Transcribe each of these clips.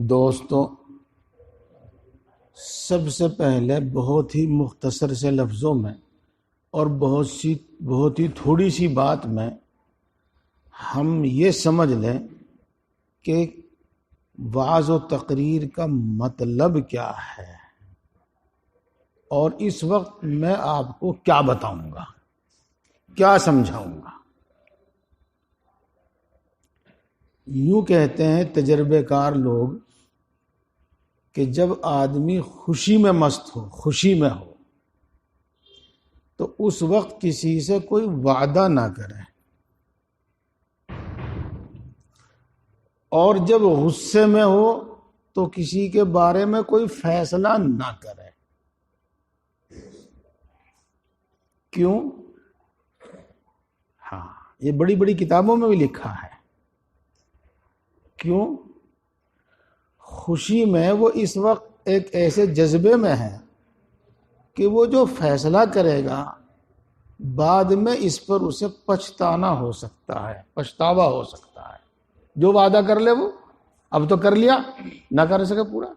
دوستوں، سب سے پہلے بہت ہی مختصر سے لفظوں میں اور بہت ہی تھوڑی سی بات میں ہم یہ سمجھ لیں کہ وعظ و تقریر کا مطلب کیا ہے، اور اس وقت میں آپ کو کیا بتاؤں گا، کیا سمجھاؤں گا۔ یوں کہتے ہیں تجربے کار لوگ کہ جب آدمی خوشی میں مست ہو، خوشی میں ہو، تو اس وقت کسی سے کوئی وعدہ نہ کرے، اور جب غصے میں ہو تو کسی کے بارے میں کوئی فیصلہ نہ کرے۔ کیوں؟ ہاں، یہ بڑی بڑی کتابوں میں بھی لکھا ہے۔ کیوں؟ خوشی میں وہ اس وقت ایک ایسے جذبے میں ہے کہ وہ جو فیصلہ کرے گا بعد میں اس پر اسے پچھتانا ہو سکتا ہے، پچھتاوا ہو سکتا ہے۔ جو وعدہ کر لے وہ اب تو کر لیا، نہ کر سکے پورا۔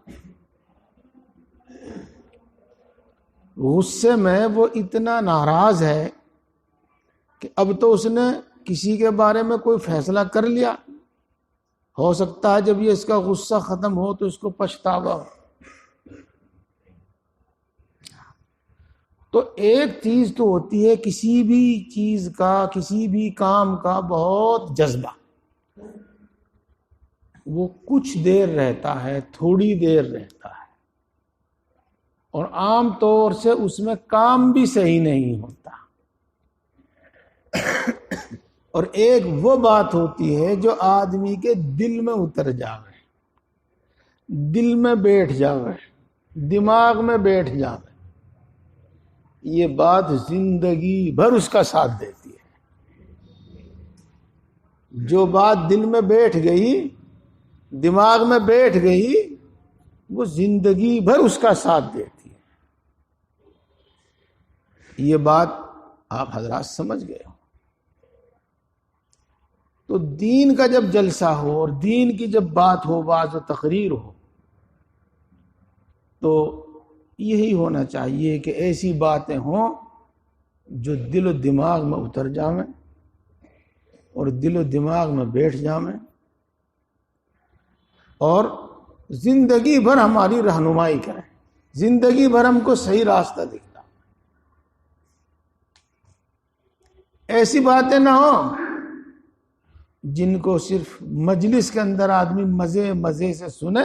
غصے میں وہ اتنا ناراض ہے کہ اب تو اس نے کسی کے بارے میں کوئی فیصلہ کر لیا، ہو سکتا ہے جب یہ اس کا غصہ ختم ہو تو اس کو پچھتاوا ہو۔ تو ایک چیز تو ہوتی ہے کسی بھی چیز کا، کسی بھی کام کا بہت جذبہ، وہ کچھ دیر رہتا ہے، تھوڑی دیر رہتا ہے، اور عام طور سے اس میں کام بھی صحیح نہیں ہوتا۔ اور ایک وہ بات ہوتی ہے جو آدمی کے دل میں اتر جاوے، دل میں بیٹھ جاوے، دماغ میں بیٹھ جاوے، یہ بات زندگی بھر اس کا ساتھ دیتی ہے۔ جو بات دل میں بیٹھ گئی، دماغ میں بیٹھ گئی، وہ زندگی بھر اس کا ساتھ دیتی ہے۔ یہ بات آپ حضرات سمجھ گئے ہو۔ تو دین کا جب جلسہ ہو اور دین کی جب بات ہو، وعظ و تقریر ہو، تو یہی ہونا چاہیے کہ ایسی باتیں ہوں جو دل و دماغ میں اتر جائیں اور دل و دماغ میں بیٹھ جائیں، اور زندگی بھر ہماری رہنمائی کریں، زندگی بھر ہم کو صحیح راستہ دکھتا۔ ایسی باتیں نہ ہوں جن کو صرف مجلس کے اندر آدمی مزے مزے سے سنے،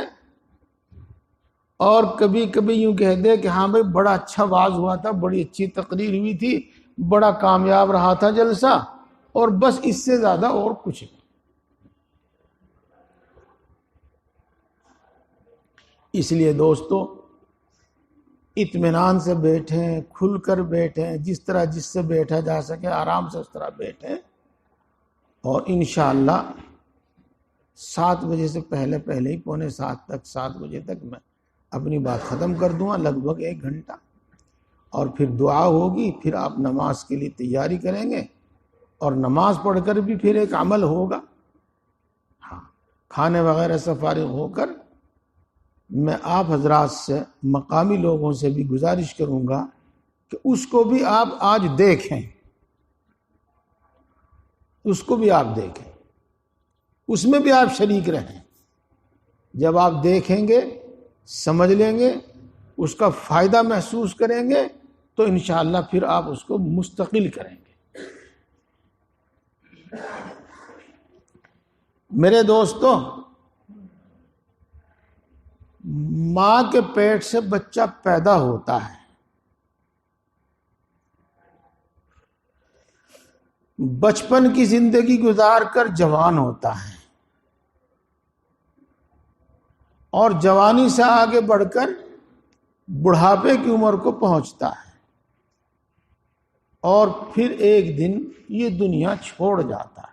اور کبھی کبھی یوں کہہ دے کہ ہاں بھائی بڑا اچھا واعظ ہوا تھا، بڑی اچھی تقریر ہوئی تھی، بڑا کامیاب رہا تھا جلسہ، اور بس اس سے زیادہ اور کچھ نہیں۔ اس لیے دوستو، اطمینان سے بیٹھیں، کھل کر بیٹھیں، جس طرح جس سے بیٹھا جا سکے آرام سے اس طرح بیٹھیں، اور انشاءاللہ 7 بجے سے پہلے ہی 6:45 تک، 7 بجے تک میں اپنی بات ختم کر دوں گا، لگ بھگ 1 گھنٹہ، اور پھر دعا ہوگی، پھر آپ نماز کے لیے تیاری کریں گے، اور نماز پڑھ کر بھی پھر ایک عمل ہوگا۔ ہاں، کھانے وغیرہ سے فارغ ہو کر میں آپ حضرات سے، مقامی لوگوں سے بھی گزارش کروں گا کہ اس کو بھی آپ آج دیکھیں، اس کو بھی آپ دیکھیں، اس میں بھی آپ شریک رہیں۔ جب آپ دیکھیں گے، سمجھ لیں گے، اس کا فائدہ محسوس کریں گے، تو انشاءاللہ پھر آپ اس کو مستقل کریں گے۔ میرے دوستو، ماں کے پیٹ سے بچہ پیدا ہوتا ہے، بچپن کی زندگی گزار کر جوان ہوتا ہے، اور جوانی سے آگے بڑھ کر بڑھاپے کی عمر کو پہنچتا ہے، اور پھر ایک دن یہ دنیا چھوڑ جاتا ہے۔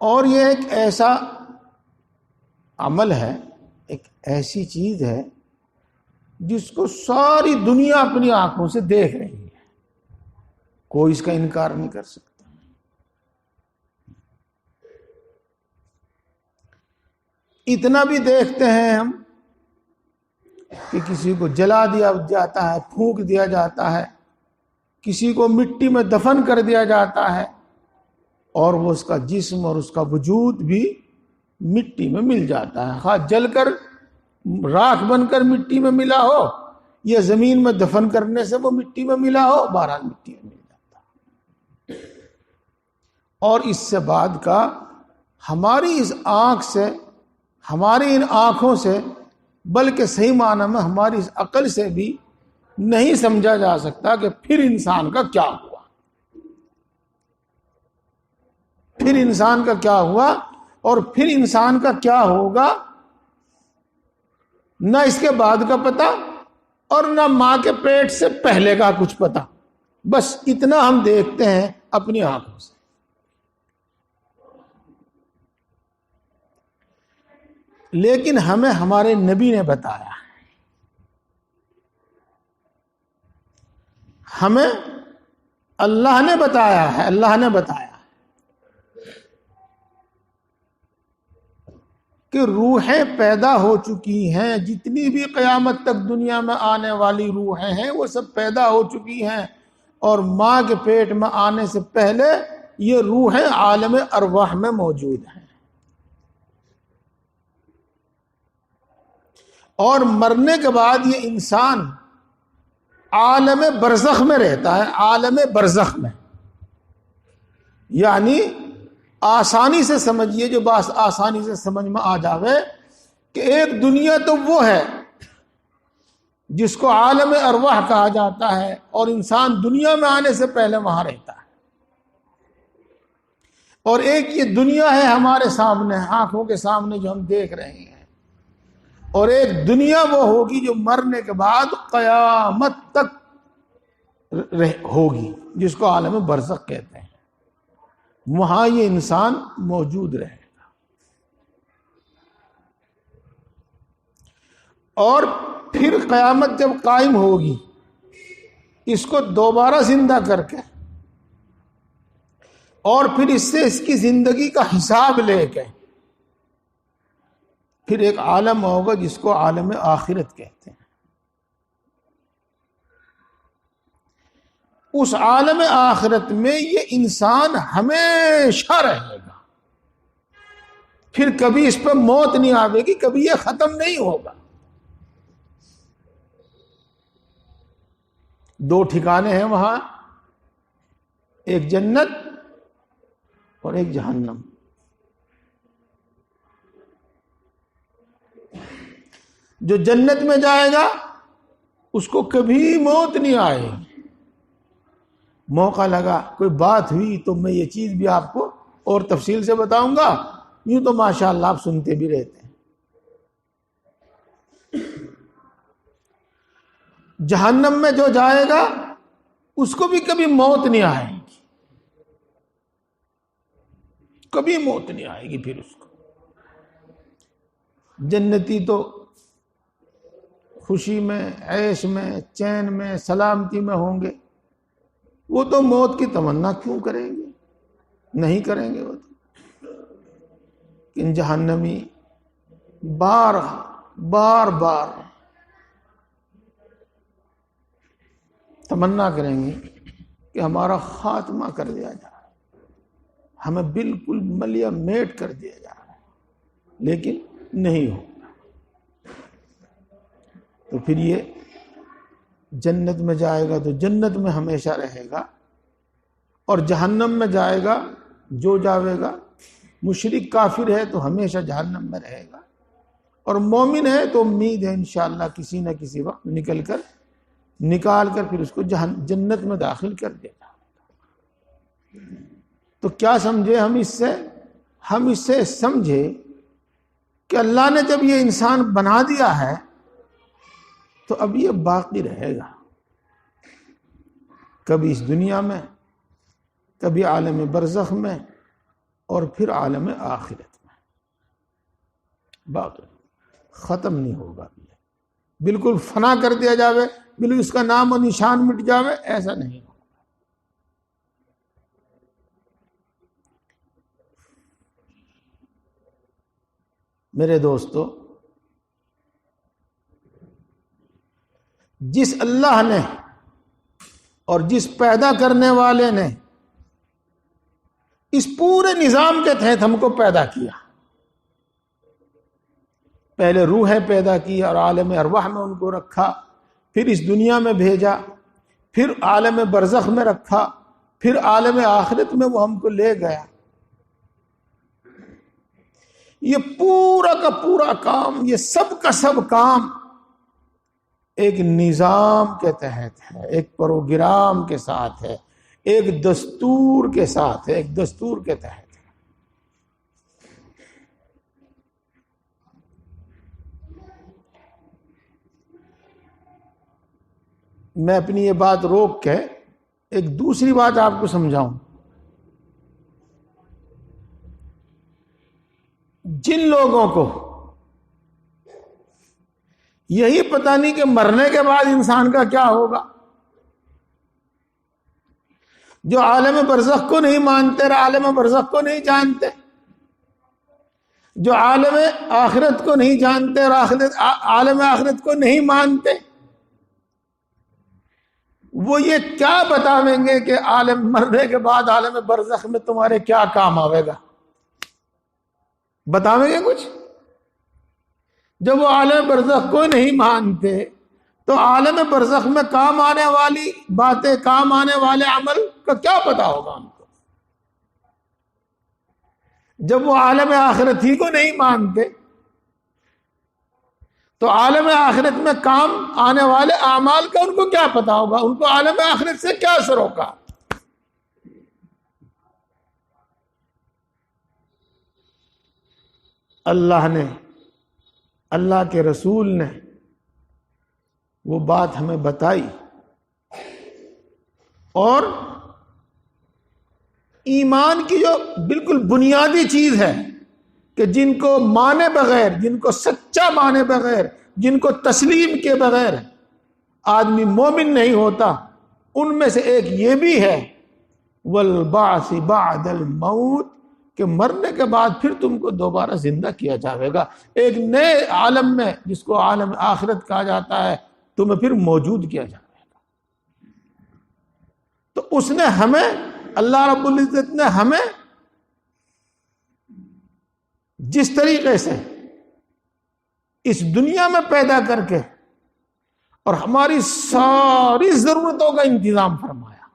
اور یہ ایک ایسا عمل ہے، ایک ایسی چیز ہے جس کو ساری دنیا اپنی آنکھوں سے دیکھ رہی ہے، کوئی اس کا انکار نہیں کر سکتا۔ اتنا بھی دیکھتے ہیں ہم کہ کسی کو جلا دیا جاتا ہے، پھونک دیا جاتا ہے، کسی کو مٹی میں دفن کر دیا جاتا ہے، اور وہ اس کا جسم اور اس کا وجود بھی مٹی میں مل جاتا ہے، خواہ جل کر راکھ بن کر مٹی میں ملا ہو یا زمین میں دفن کرنے سے وہ مٹی میں ملا ہو، بہرحال مٹی میں مل جاتا ہے۔ اور اس سے بعد کا ہماری اس آنکھ سے، ہماری ان آنکھوں سے، بلکہ صحیح معنی میں ہماری اس عقل سے بھی نہیں سمجھا جا سکتا کہ پھر انسان کا کیا ہوا، پھر انسان کا کیا ہوا اور پھر انسان کا کیا ہوگا، نہ اس کے بعد کا پتہ اور نہ ماں کے پیٹ سے پہلے کا کچھ پتہ، بس اتنا ہم دیکھتے ہیں اپنی آنکھوں سے۔ لیکن ہمیں ہمارے نبی نے بتایا، ہمیں اللہ نے بتایا ہے، اللہ نے بتایا کہ روحیں پیدا ہو چکی ہیں، جتنی بھی قیامت تک دنیا میں آنے والی روحیں ہیں وہ سب پیدا ہو چکی ہیں، اور ماں کے پیٹ میں آنے سے پہلے یہ روحیں عالم ارواح میں موجود ہیں، اور مرنے کے بعد یہ انسان عالم برزخ میں رہتا ہے، عالم برزخ میں، یعنی آسانی سے سمجھیے، جو بات آسانی سے سمجھ میں آ جاوے کہ ایک دنیا تو وہ ہے جس کو عالم ارواح کہا جاتا ہے، اور انسان دنیا میں آنے سے پہلے وہاں رہتا ہے، اور ایک یہ دنیا ہے ہمارے سامنے، آنکھوں کے سامنے جو ہم دیکھ رہے ہیں، اور ایک دنیا وہ ہوگی جو مرنے کے بعد قیامت تک ہوگی، جس کو عالم برزخ کہتے ہیں، وہاں یہ انسان موجود رہے گا، اور پھر قیامت جب قائم ہوگی اس کو دوبارہ زندہ کر کے، اور پھر اس سے اس کی زندگی کا حساب لے کے پھر ایک عالم ہوگا جس کو عالم آخرت کہتے ہیں۔ اس عالم آخرت میں یہ انسان ہمیشہ رہے گا، پھر کبھی اس پہ موت نہیں آئے گی، کبھی یہ ختم نہیں ہوگا۔ دو ٹھکانے ہیں وہاں، ایک جنت اور ایک جہنم۔ جو جنت میں جائے گا اس کو کبھی موت نہیں آئے گی، موقع لگا، کوئی بات ہوئی تو میں یہ چیز بھی آپ کو اور تفصیل سے بتاؤں گا، یوں تو ماشاءاللہ آپ سنتے بھی رہتے ہیں۔ جہنم میں جو جائے گا اس کو بھی کبھی موت نہیں آئے گی، کبھی موت نہیں آئے گی پھر اس کو۔ جنتی تو خوشی میں، عیش میں، چین میں، سلامتی میں ہوں گے، وہ تو موت کی تمنا کیوں کریں گے، نہیں کریں گے وہ تو۔ ان جہنمی بار بار تمنا کریں گے کہ ہمارا خاتمہ کر دیا جائے، ہمیں بالکل ملیا میٹ کر دیا جائے، لیکن نہیں ہو۔ تو پھر یہ جنت میں جائے گا تو جنت میں ہمیشہ رہے گا، اور جہنم میں جائے گا جو جاوے گا، مشرک کافر ہے تو ہمیشہ جہنم میں رہے گا، اور مومن ہے تو امید ہے انشاءاللہ کسی نہ کسی وقت نکال کر پھر اس کو جنت میں داخل کر دے گا۔ تو کیا سمجھے ہم اس سے سمجھے کہ اللہ نے جب یہ انسان بنا دیا ہے تو اب یہ باقی رہے گا، کبھی اس دنیا میں، کبھی عالم برزخ میں، اور پھر عالم آخرت میں، باقی ختم نہیں ہوگا، بالکل فنا کر دیا جاوے، بالکل اس کا نام و نشان مٹ جاوے، ایسا نہیں ہوگا۔ میرے دوستو، جس اللہ نے اور جس پیدا کرنے والے نے اس پورے نظام کے تحت ہم کو پیدا کیا، پہلے روحیں پیدا کی اور عالم ارواح میں ان کو رکھا، پھر اس دنیا میں بھیجا، پھر عالم برزخ میں رکھا، پھر عالم آخرت میں وہ ہم کو لے گیا. یہ پورا کا پورا کام، یہ سب کا سب کام ایک نظام کے تحت ہے، ایک پروگرام کے ساتھ ہے، ایک دستور کے ساتھ ہے، ایک دستور کے تحت ہے. میں اپنی یہ بات روک کے ایک دوسری بات آپ کو سمجھاؤں. جن لوگوں کو یہی پتہ نہیں کہ مرنے کے بعد انسان کا کیا ہوگا، جو عالم برزخ کو نہیں مانتے اور عالم برزخ کو نہیں جانتے، جو عالم آخرت کو نہیں جانتے اور عالم آخرت کو نہیں مانتے، وہ یہ کیا بتاویں گے کہ عالم مرنے کے بعد عالم برزخ میں تمہارے کیا کام آئے گا؟ بتاویں گے کچھ؟ جب وہ عالم برزخ کو نہیں مانتے تو عالم برزخ میں کام آنے والی باتیں، کام آنے والے عمل کا کیا پتا ہوگا ان کو؟ جب وہ عالم آخرت ہی کو نہیں مانتے تو عالم آخرت میں کام آنے والے اعمال کا ان کو کیا پتا ہوگا؟ ان کو عالم آخرت سے کیا سروکا؟ اللہ نے، اللہ کے رسول نے وہ بات ہمیں بتائی، اور ایمان کی جو بالکل بنیادی چیز ہے کہ جن کو مانے بغیر، جن کو سچا مانے بغیر، جن کو تسلیم کے بغیر آدمی مومن نہیں ہوتا، ان میں سے ایک یہ بھی ہے والبعث بعد الموت، کہ مرنے کے بعد پھر تم کو دوبارہ زندہ کیا جائے گا، ایک نئے عالم میں جس کو عالم آخرت کہا جاتا ہے تمہیں پھر موجود کیا جائے گا. تو اس نے ہمیں، اللہ رب العزت نے ہمیں جس طریقے سے اس دنیا میں پیدا کر کے اور ہماری ساری ضرورتوں کا انتظام فرمایا،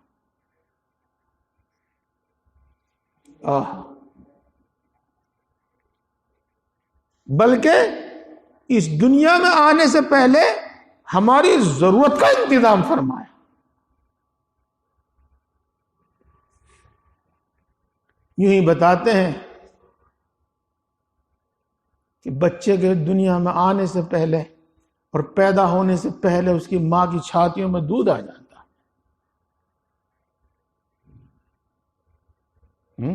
بلکہ اس دنیا میں آنے سے پہلے ہماری ضرورت کا انتظام فرمایا. یوں ہی بتاتے ہیں کہ بچے کے دنیا میں آنے سے پہلے اور پیدا ہونے سے پہلے اس کی ماں کی چھاتیوں میں دودھ آ جاتا ہے.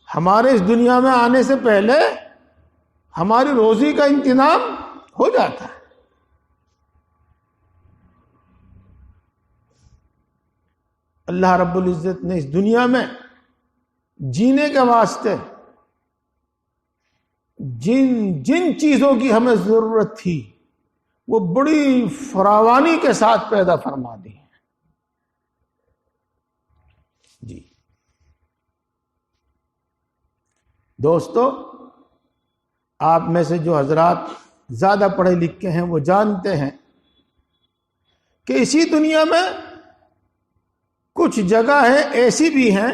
ہمارے اس دنیا میں آنے سے پہلے ہماری روزی کا انتظام ہو جاتا ہے. اللہ رب العزت نے اس دنیا میں جینے کے واسطے جن چیزوں کی ہمیں ضرورت تھی وہ بڑی فراوانی کے ساتھ پیدا فرما دی ہیں. جی دوستو، آپ میں سے جو حضرات زیادہ پڑھے لکھے ہیں وہ جانتے ہیں کہ اسی دنیا میں کچھ جگہیں ایسی بھی ہیں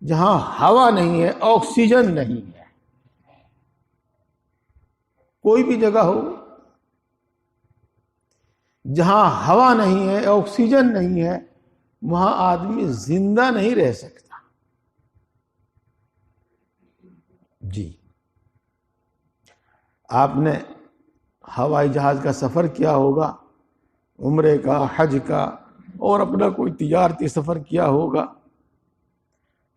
جہاں ہوا نہیں ہے، آکسیجن نہیں ہے. کوئی بھی جگہ ہو جہاں ہوا نہیں ہے، آکسیجن نہیں ہے، وہاں آدمی زندہ نہیں رہ سکتا. جی آپ نے ہوائی جہاز کا سفر کیا ہوگا، عمرے کا، حج کا، اور اپنا کوئی تجارتی سفر کیا ہوگا.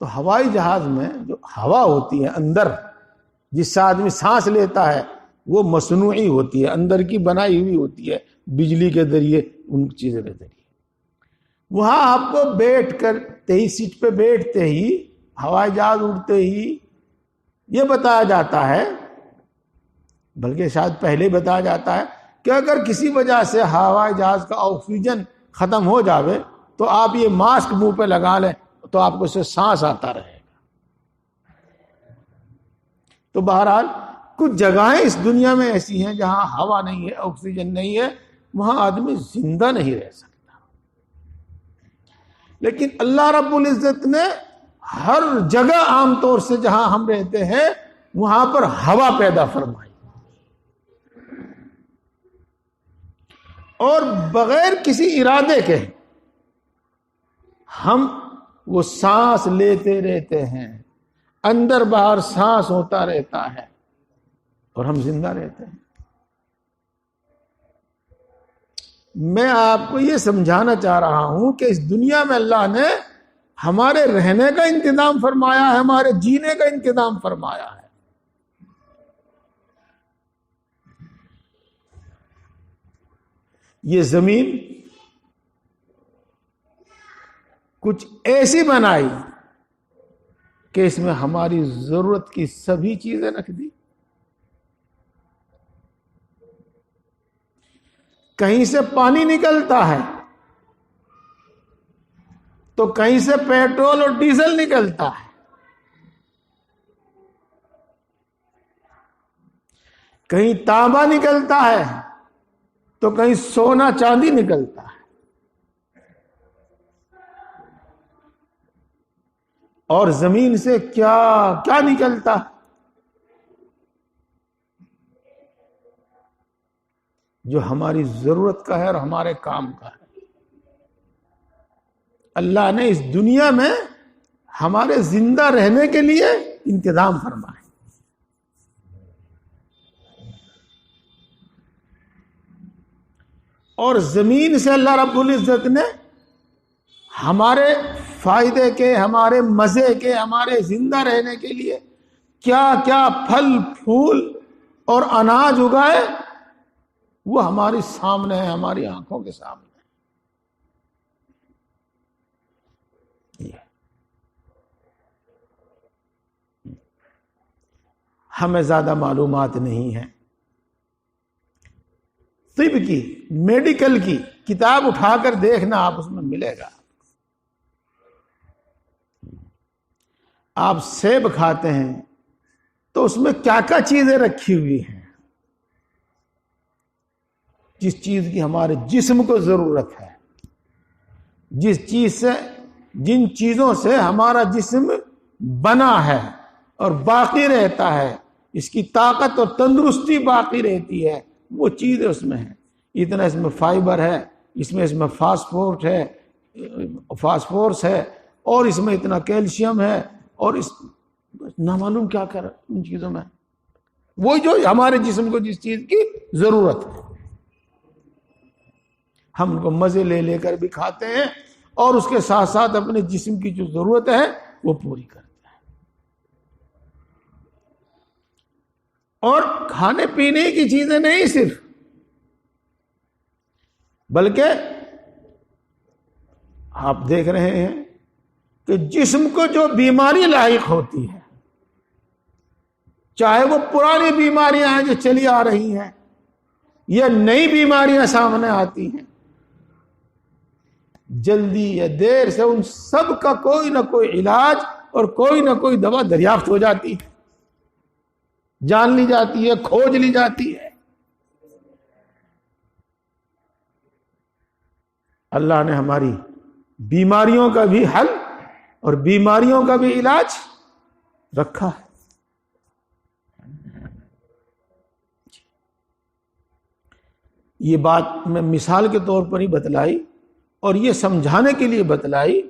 تو ہوائی جہاز میں جو ہوا ہوتی ہے اندر، جس سے آدمی سانس لیتا ہے، وہ مصنوعی ہوتی ہے، اندر کی بنائی ہوئی ہوتی ہے، بجلی کے ذریعے، ان چیزوں کے ذریعے. وہاں آپ کو بیٹھ کر سیٹ پہ بیٹھتے ہی، ہوائی جہاز اڑتے ہی یہ بتایا جاتا ہے بلکہ شاید پہلے ہی بتایا جاتا ہے کہ اگر کسی وجہ سے ہوائی جہاز کا آکسیجن ختم ہو جاوے تو آپ یہ ماسک منہ پہ لگا لیں تو آپ کو اس سے سانس آتا رہے گا۔ تو بہرحال کچھ جگہیں اس دنیا میں ایسی ہیں جہاں ہوا نہیں ہے، آکسیجن نہیں ہے، وہاں آدمی زندہ نہیں رہ سکتا، لیکن اللہ رب العزت نے ہر جگہ عام طور سے جہاں ہم رہتے ہیں وہاں پر ہوا پیدا فرمائی، اور بغیر کسی ارادے کے ہم وہ سانس لیتے رہتے ہیں، اندر باہر سانس ہوتا رہتا ہے اور ہم زندہ رہتے ہیں۔ میں آپ کو یہ سمجھانا چاہ رہا ہوں کہ اس دنیا میں اللہ نے ہمارے رہنے کا انتظام فرمایا ہے، ہمارے جینے کا انتظام فرمایا ہے۔ یہ زمین کچھ ایسی بنائی کہ اس میں ہماری ضرورت کی سبھی چیزیں رکھ دی۔ کہیں سے پانی نکلتا ہے تو کہیں سے پیٹرول اور ڈیزل نکلتا ہے، کہیں تانبا نکلتا ہے تو کہیں سونا چاندی نکلتا ہے، اور زمین سے کیا کیا نکلتا ہے جو ہماری ضرورت کا ہے اور ہمارے کام کا ہے۔ اللہ نے اس دنیا میں ہمارے زندہ رہنے کے لیے انتظام فرمائے۔ اور زمین سے اللہ رب العزت نے ہمارے فائدے کے، ہمارے مزے کے، ہمارے زندہ رہنے کے لیے کیا کیا پھل پھول اور اناج اگائے، وہ ہمارے سامنے ہے، ہماری آنکھوں کے سامنے۔ ہمیں زیادہ معلومات نہیں ہیں، طب کی، میڈیکل کی کتاب اٹھا کر دیکھنا، آپ اس میں ملے گا۔ آپ سیب کھاتے ہیں تو اس میں کیا کیا چیزیں رکھی ہوئی ہیں، جس چیز کی ہمارے جسم کو ضرورت ہے، جن چیزوں سے ہمارا جسم بنا ہے اور باقی رہتا ہے، اس کی طاقت اور تندرستی باقی رہتی ہے، وہ چیزیں اس میں ہیں۔ اتنا اس میں فائبر ہے، اس میں فاسفورس ہے، اور اس میں اتنا کیلشیم ہے، اور اس نامعلوم کیا کر ان چیزوں میں، وہ جو ہمارے جسم کو جس چیز کی ضرورت ہے، ہم ان کو مزے لے لے کر بھی کھاتے ہیں، اور اس کے ساتھ ساتھ اپنے جسم کی جو ضرورت ہے وہ پوری کرتے ہیں۔ اور کھانے پینے کی چیزیں نہیں صرف، بلکہ آپ دیکھ رہے ہیں کہ جسم کو جو بیماری لاحق ہوتی ہے، چاہے وہ پرانی بیماریاں ہیں جو چلی آ رہی ہیں یا نئی بیماریاں سامنے آتی ہیں، جلدی یا دیر سے ان سب کا کوئی نہ کوئی علاج اور کوئی نہ کوئی دوا دریافت ہو جاتی ہے، جان لی جاتی ہے، کھوج لی جاتی ہے۔ اللہ نے ہماری بیماریوں کا بھی حل اور بیماریوں کا بھی علاج رکھا ہے۔ یہ بات میں مثال کے طور پر ہی بتلائی، اور یہ سمجھانے کے لیے بتلائی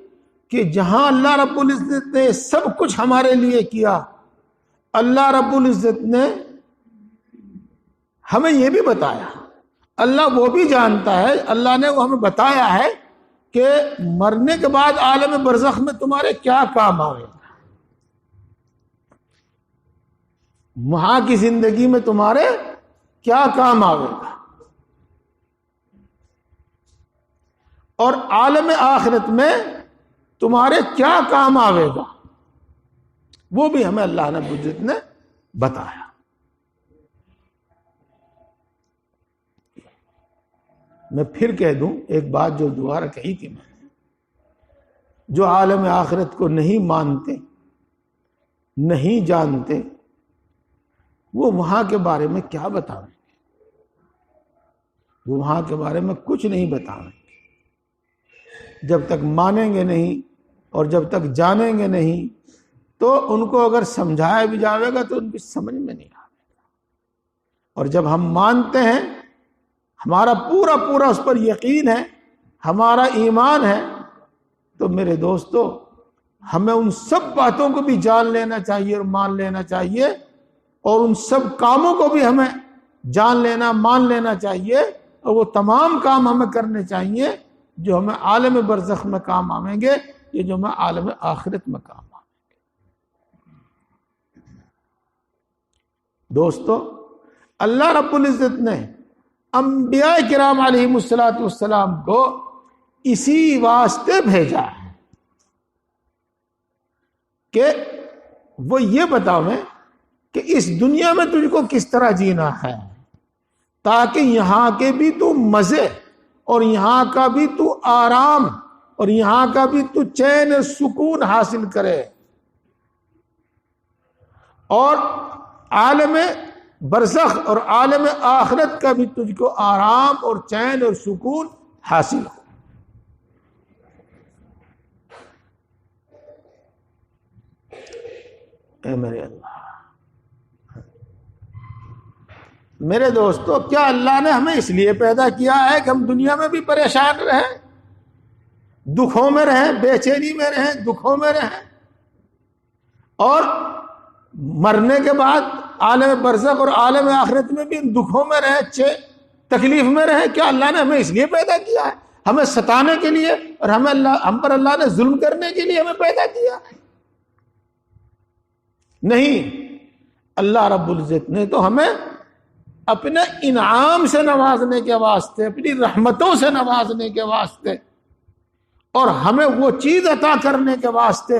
کہ جہاں اللہ رب العزت نے سب کچھ ہمارے لیے کیا، اللہ رب العزت نے ہمیں یہ بھی بتایا، اللہ وہ بھی جانتا ہے، اللہ نے وہ ہمیں بتایا ہے کہ مرنے کے بعد عالم برزخ میں تمہارے کیا کام آئے گا، وہاں کی زندگی میں تمہارے کیا کام آئے گا، اور عالم آخرت میں تمہارے کیا کام آئے گا، وہ بھی ہمیں اللہ نے بجت نے بتایا۔ میں پھر کہہ دوں ایک بات جو دوبارہ کہی تھی میں نے، جو عالم آخرت کو نہیں مانتے، نہیں جانتے، وہ وہاں کے بارے میں کیا بتائیں گے؟ وہ وہاں کے بارے میں کچھ نہیں بتائیں گے۔ جب تک مانیں گے نہیں اور جب تک جانیں گے نہیں تو ان کو اگر سمجھایا بھی جاوے گا تو ان کی سمجھ میں نہیں آئے گا۔ اور جب ہم مانتے ہیں، ہمارا پورا پورا اس پر یقین ہے، ہمارا ایمان ہے، تو میرے دوستو ہمیں ان سب باتوں کو بھی جان لینا چاہیے اور مان لینا چاہیے، اور ان سب کاموں کو بھی ہمیں جان لینا، مان لینا چاہیے، اور وہ تمام کام ہمیں کرنے چاہیے جو ہمیں عالم برزخ میں کام آئیں گے، یہ جو ہمیں عالم آخرت میں کام آئیں گے۔ دوستو اللہ رب العزت نے انبیاء کرام علیہم السلام کو اسی واسطے بھیجا ہے کہ وہ یہ بتاویں کہ اس دنیا میں تجھ کو کس طرح جینا ہے، تاکہ یہاں کے بھی تو مزے اور یہاں کا بھی تو آرام اور یہاں کا بھی تو چین اور سکون حاصل کرے، اور عالم برزخ اور عالم آخرت کا بھی تجھ کو آرام اور چین اور سکون حاصل ہو۔ اے میرے اللہ، میرے دوستو کیا اللہ نے ہمیں اس لیے پیدا کیا ہے کہ ہم دنیا میں بھی پریشان رہیں، دکھوں میں رہیں، بے چینی میں رہیں، دکھوں میں رہیں، اور مرنے کے بعد عالم برزخ اور عالم آخرت میں بھی ان دکھوں میں رہیں، تکلیف میں رہیں؟ کیا اللہ نے ہمیں اس لیے پیدا کیا ہے؟ ہمیں ستانے کے لیے اور ہم پر اللہ نے ظلم کرنے کے لیے ہمیں پیدا کیا ہے؟ نہیں، اللہ رب العزت نے تو ہمیں اپنے انعام سے نوازنے کے واسطے، اپنی رحمتوں سے نوازنے کے واسطے، اور ہمیں وہ چیز عطا کرنے کے واسطے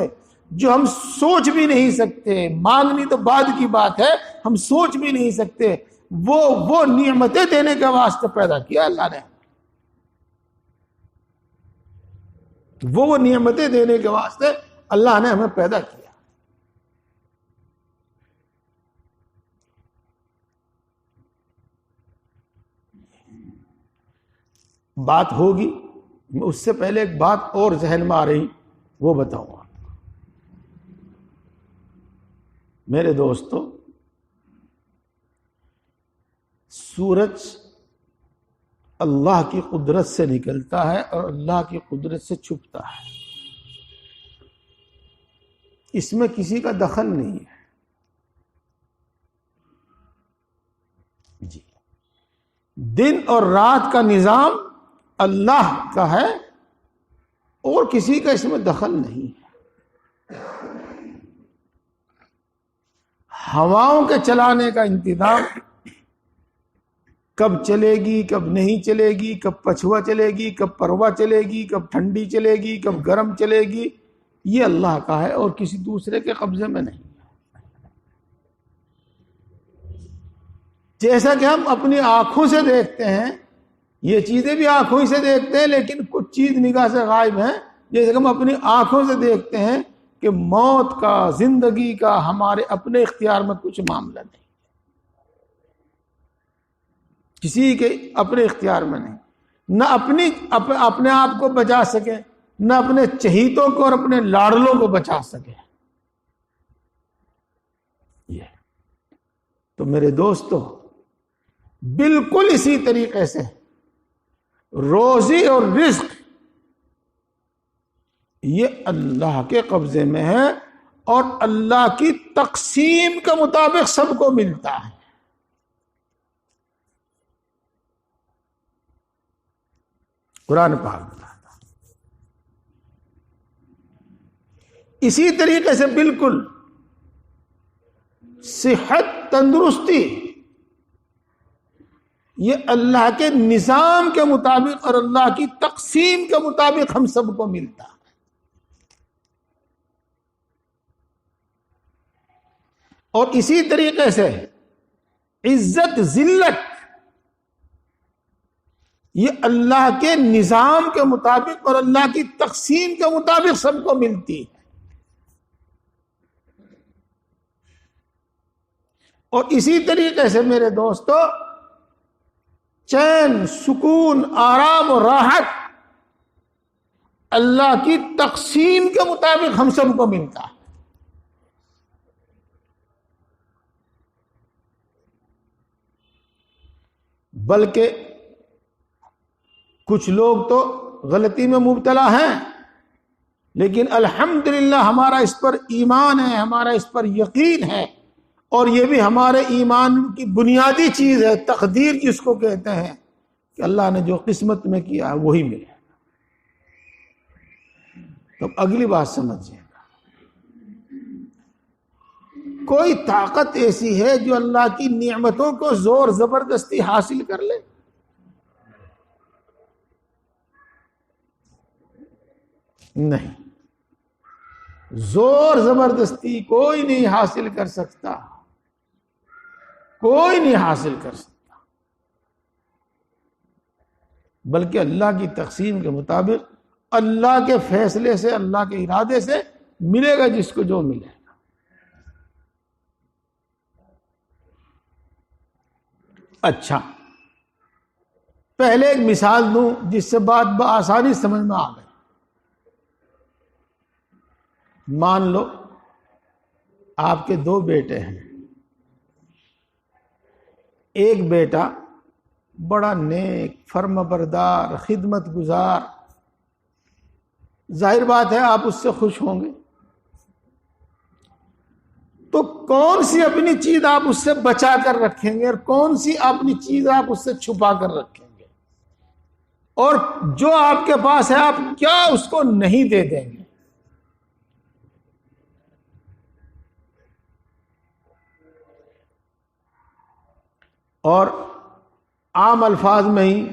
جو ہم سوچ بھی نہیں سکتے، مانگنی تو بعد کی بات ہے، ہم سوچ بھی نہیں سکتے، وہ نعمتیں دینے کے واسطے پیدا کیا اللہ نے، وہ نعمتیں دینے کے واسطے اللہ نے ہمیں پیدا کیا۔ بات ہوگی، اس سے پہلے ایک بات اور ذہن میں آ رہی، وہ بتاؤں گا۔ میرے دوستو سورج اللہ کی قدرت سے نکلتا ہے اور اللہ کی قدرت سے چھپتا ہے، اس میں کسی کا دخل نہیں ہے۔ جی، دن اور رات کا نظام اللہ کا ہے اور کسی کا اس میں دخل نہیں ہے۔ ہواؤں کے چلانے کا انتظام، کب چلے گی کب نہیں چلے گی، کب پچھوا چلے گی کب پروا چلے گی، کب ٹھنڈی چلے گی کب گرم چلے گی، یہ اللہ کا ہے اور کسی دوسرے کے قبضے میں نہیں۔ جیسا کہ ہم اپنی آنکھوں سے دیکھتے ہیں، یہ چیزیں بھی آنکھوں ہی سے دیکھتے ہیں، لیکن کچھ چیز نگاہ سے غائب ہیں، جیسے کہ ہم اپنی آنکھوں سے دیکھتے ہیں کہ موت کا، زندگی کا ہمارے اپنے اختیار میں کچھ معاملہ نہیں، کسی کے اپنے اختیار میں نہیں، نہ اپنے آپ کو بچا سکے، نہ اپنے چہیتوں کو اور اپنے لاڈلوں کو بچا سکے۔ یہ تو میرے دوستو بالکل اسی طریقے سے روزی اور رزق یہ اللہ کے قبضے میں ہے اور اللہ کی تقسیم کے مطابق سب کو ملتا ہے۔ قرآن پاک بتاتا۔ اسی طریقے سے بالکل صحت، تندرستی یہ اللہ کے نظام کے مطابق اور اللہ کی تقسیم کے مطابق ہم سب کو ملتا ہے۔ اور اسی طریقے سے عزت، ذلت یہ اللہ کے نظام کے مطابق اور اللہ کی تقسیم کے مطابق سب کو ملتی ہے. اور اسی طریقے سے میرے دوستو چین، سکون، آرام اور راحت اللہ کی تقسیم کے مطابق ہم سب کو ملتا ہے. بلکہ کچھ لوگ تو غلطی میں مبتلا ہیں، لیکن الحمدللہ ہمارا اس پر ایمان ہے، ہمارا اس پر یقین ہے، اور یہ بھی ہمارے ایمان کی بنیادی چیز ہے، تقدیر جس کو کہتے ہیں کہ اللہ نے جو قسمت میں کیا ہے وہی ملے. تو اگلی بات سمجھیے گا، کوئی طاقت ایسی ہے جو اللہ کی نعمتوں کو زور زبردستی حاصل کر لے؟ نہیں، زور زبردستی کوئی نہیں حاصل کر سکتا، کوئی نہیں حاصل کر سکتا، بلکہ اللہ کی تقسیم کے مطابق اللہ کے فیصلے سے، اللہ کے ارادے سے ملے گا جس کو جو ملے گا. اچھا، پہلے ایک مثال دوں جس سے بات بآسانی سمجھ میں آ گئی. مان لو آپ کے 2 بیٹے ہیں. ایک بیٹا بڑا نیک، فرما بردار، خدمت گزار، ظاہر بات ہے آپ اس سے خوش ہوں گے. تو کون سی اپنی چیز آپ اس سے بچا کر رکھیں گے اور کون سی اپنی چیز آپ اس سے چھپا کر رکھیں گے؟ اور جو آپ کے پاس ہے آپ کیا اس کو نہیں دے دیں گے؟ اور عام الفاظ میں ہی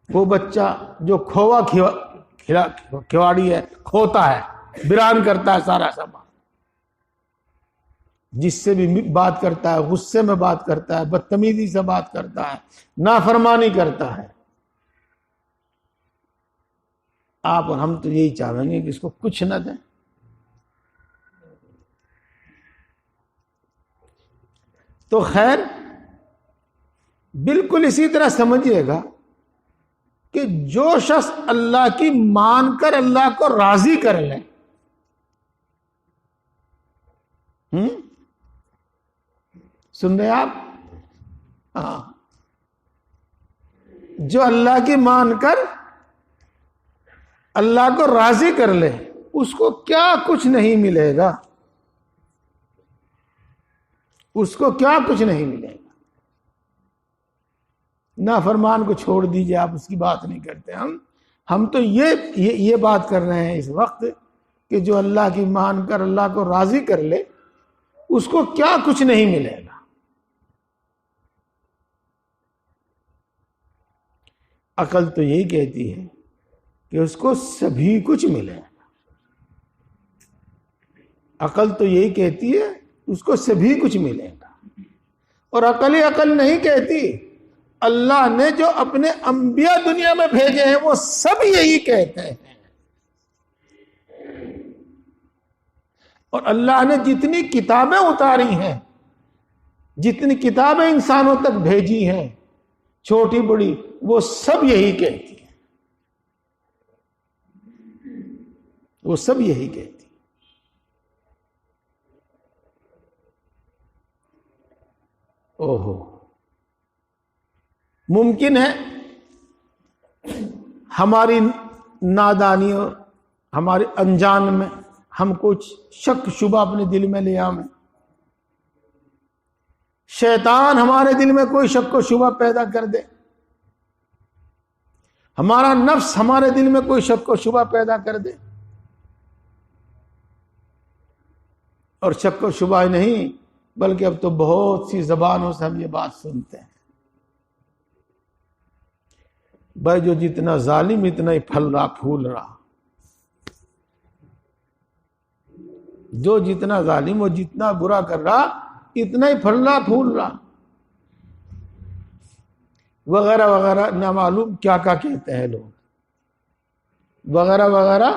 وہ بچہ جو کھووا کھلاڑی ہے، کھوتا ہے، بیران کرتا ہے سارا سامان، جس سے بھی بات کرتا ہے غصے میں بات کرتا ہے، بدتمیزی سے بات کرتا ہے، نافرمانی کرتا ہے. آپ اور ہم تو یہی چاہیں گے کہ اس کو کچھ نہ دیں. تو خیر بالکل اسی طرح سمجھیے گا کہ جو شخص اللہ کی مان کر اللہ کو راضی کر لے، سن رہے آپ؟ ہاں، جو اللہ کی مان کر اللہ کو راضی کر لے اس کو کیا کچھ نہیں ملے گا، اس کو کیا کچھ نہیں ملے گا. نافرمان کو چھوڑ دیجئے، آپ اس کی بات نہیں کرتے. ہم تو یہ بات کر رہے ہیں اس وقت کہ جو اللہ کی مان کر اللہ کو راضی کر لے اس کو کیا کچھ نہیں ملے گا. عقل تو یہی کہتی ہے کہ اس کو سبھی کچھ ملے گا. عقل تو یہی کہتی ہے اس کو سبھی کچھ ملے گا. اور عقل نہیں کہتی، اللہ نے جو اپنے انبیاء دنیا میں بھیجے ہیں وہ سب یہی کہتے ہیں. اور اللہ نے جتنی کتابیں اتاری ہیں، جتنی کتابیں انسانوں تک بھیجی ہیں، چھوٹی بڑی، وہ سب یہی کہتی ہیں، وہ سب یہی کہتی ہیں. اوہو، ممکن ہے ہماری نادانی اور ہمارے انجان میں ہم کچھ شک شبہ اپنے دل میں لے آئیں. شیطان ہمارے دل میں کوئی شک و شبہ پیدا کر دے، ہمارا نفس ہمارے دل میں کوئی شک و شبہ پیدا کر دے. اور شک و شبہ ہی نہیں بلکہ اب تو بہت سی زبانوں سے ہم یہ بات سنتے ہیں، بھائی جو جتنا ظالم اتنا ہی پھل رہا پھول رہا، جو جتنا ظالم اور جتنا برا کر رہا اتنا ہی پھل رہا پھول رہا. وغیرہ وغیرہ نامعلوم کیا کہتے ہیں لوگ، وغیرہ وغیرہ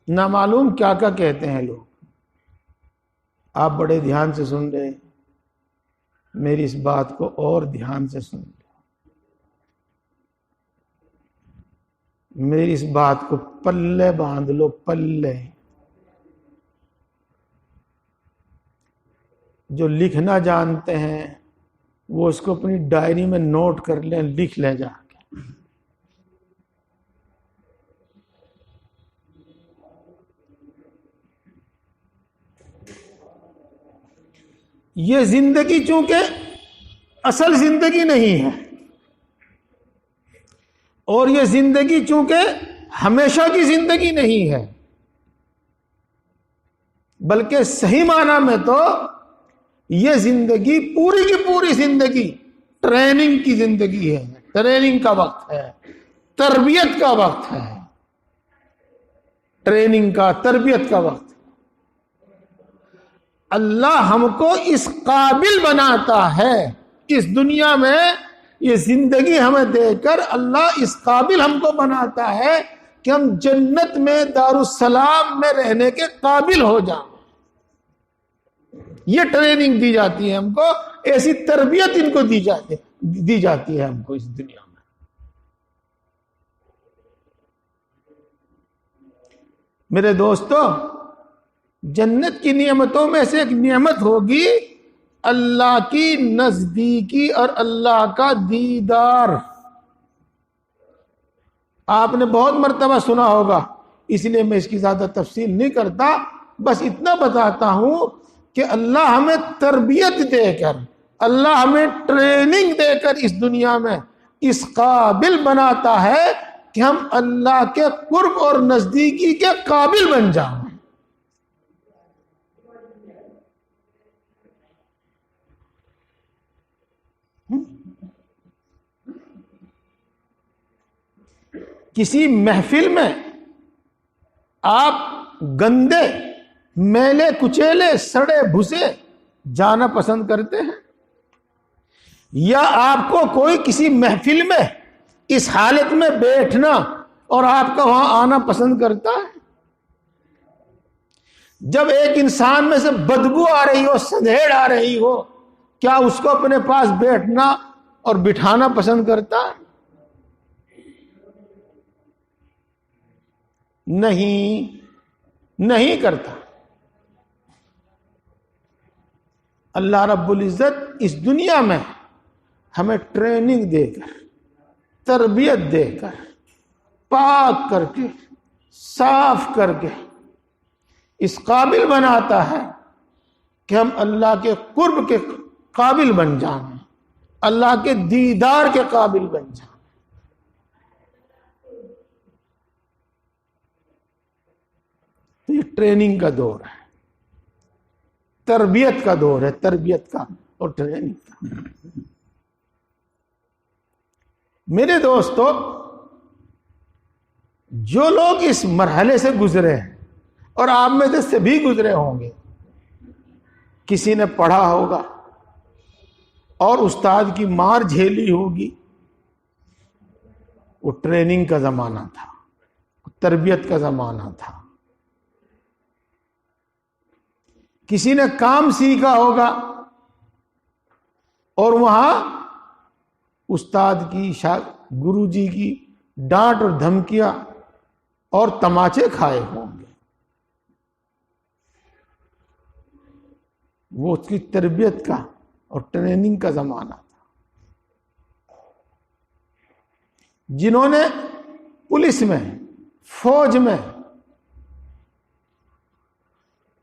نامعلوم کیا کہتے ہیں لوگ۔ آپ بڑے دھیان سے سن رہے، میری اس بات کو اور دھیان سے سن لیں، میری اس بات کو پلے باندھ لو، پلے۔ جو لکھنا جانتے ہیں وہ اس کو اپنی ڈائری میں نوٹ کر لیں، لکھ لیں جا کے۔ یہ زندگی چونکہ اصل زندگی نہیں ہے، اور یہ زندگی چونکہ ہمیشہ کی زندگی نہیں ہے، بلکہ صحیح معنی میں تو یہ زندگی پوری کی پوری زندگی ٹریننگ کی زندگی ہے، ٹریننگ کا وقت ہے، تربیت کا وقت ہے، ٹریننگ کا، تربیت کا وقت۔ اللہ ہم کو اس قابل بناتا ہے، اس دنیا میں یہ زندگی ہمیں دے کر اللہ اس قابل ہم کو بناتا ہے کہ ہم جنت میں دارالسلام میں رہنے کے قابل ہو جائیں۔ یہ ٹریننگ دی جاتی ہے ہم کو، ایسی تربیت ان کو دی جاتی ہے ہم کو اس دنیا میں۔ میرے دوستو، جنت کی نعمتوں میں سے ایک نعمت ہوگی اللہ کی نزدیکی اور اللہ کا دیدار۔ آپ نے بہت مرتبہ سنا ہوگا، اس لیے میں اس کی زیادہ تفصیل نہیں کرتا، بس اتنا بتاتا ہوں کہ اللہ ہمیں تربیت دے کر، اللہ ہمیں ٹریننگ دے کر اس دنیا میں اس قابل بناتا ہے کہ ہم اللہ کے قرب اور نزدیکی کے قابل بن جائیں۔ کسی محفل میں آپ گندے، میلے کچیلے، سڑے بھسے جانا پسند کرتے ہیں، یا آپ کو کوئی کسی محفل میں اس حالت میں بیٹھنا اور آپ کا وہاں آنا پسند کرتا ہے؟ جب ایک انسان میں سے بدبو آ رہی ہو، سندھیڑ آ رہی ہو، کیا اس کو اپنے پاس بیٹھنا اور بٹھانا پسند کرتا ہے؟ نہیں کرتا۔ اللہ رب العزت اس دنیا میں ہمیں ٹریننگ دے کر، تربیت دے کر، پاک کر کے، صاف کر کے اس قابل بناتا ہے کہ ہم اللہ کے قرب کے قابل بن جائیں، اللہ کے دیدار کے قابل بن جائیں۔ تو یہ ٹریننگ کا دور ہے، تربیت کا دور ہے، تربیت کا اور ٹریننگ کا۔ میرے دوستو، جو لوگ اس مرحلے سے گزرے ہیں، اور آپ میں سے بھی گزرے ہوں گے، کسی نے پڑھا ہوگا اور استاد کی مار جھیلی ہوگی، وہ ٹریننگ کا زمانہ تھا، تربیت کا زمانہ تھا۔ کسی نے کام سیکھا ہوگا اور وہاں استاد کی، گرو جی کی ڈانٹ اور دھمکیاں اور تماچے کھائے ہوں گے، وہ اس کی تربیت کا اور ٹریننگ کا زمانہ تھا۔ جنہوں نے پولیس میں، فوج میں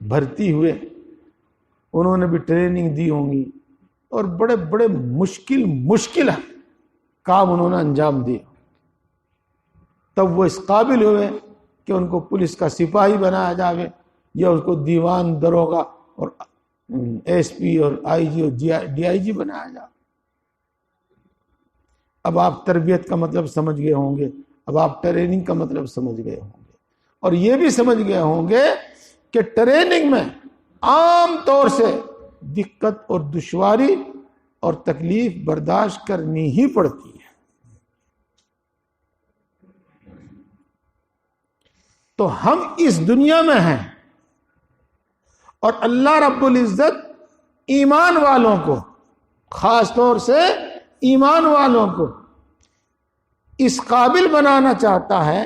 بھرتی ہوئے، انہوں نے بھی ٹریننگ دی ہوں گی، اور بڑے بڑے مشکل کام انہوں نے انجام دیے، تب وہ اس قابل ہوئے کہ ان کو پولیس کا سپاہی بنایا جاوے، یا اس کو دیوان دروغہ اور ایس پی اور آئی جی اور ڈی آئی جی بنایا جائے۔ اب آپ تربیت کا مطلب سمجھ گئے ہوں گے، اب آپ ٹریننگ کا مطلب سمجھ گئے ہوں گے، اور یہ بھی سمجھ گئے ہوں گے کہ ٹریننگ میں عام طور سے دقت اور دشواری اور تکلیف برداشت کرنی ہی پڑتی ہے۔ تو ہم اس دنیا میں ہیں، اور اللہ رب العزت ایمان والوں کو، خاص طور سے ایمان والوں کو اس قابل بنانا چاہتا ہے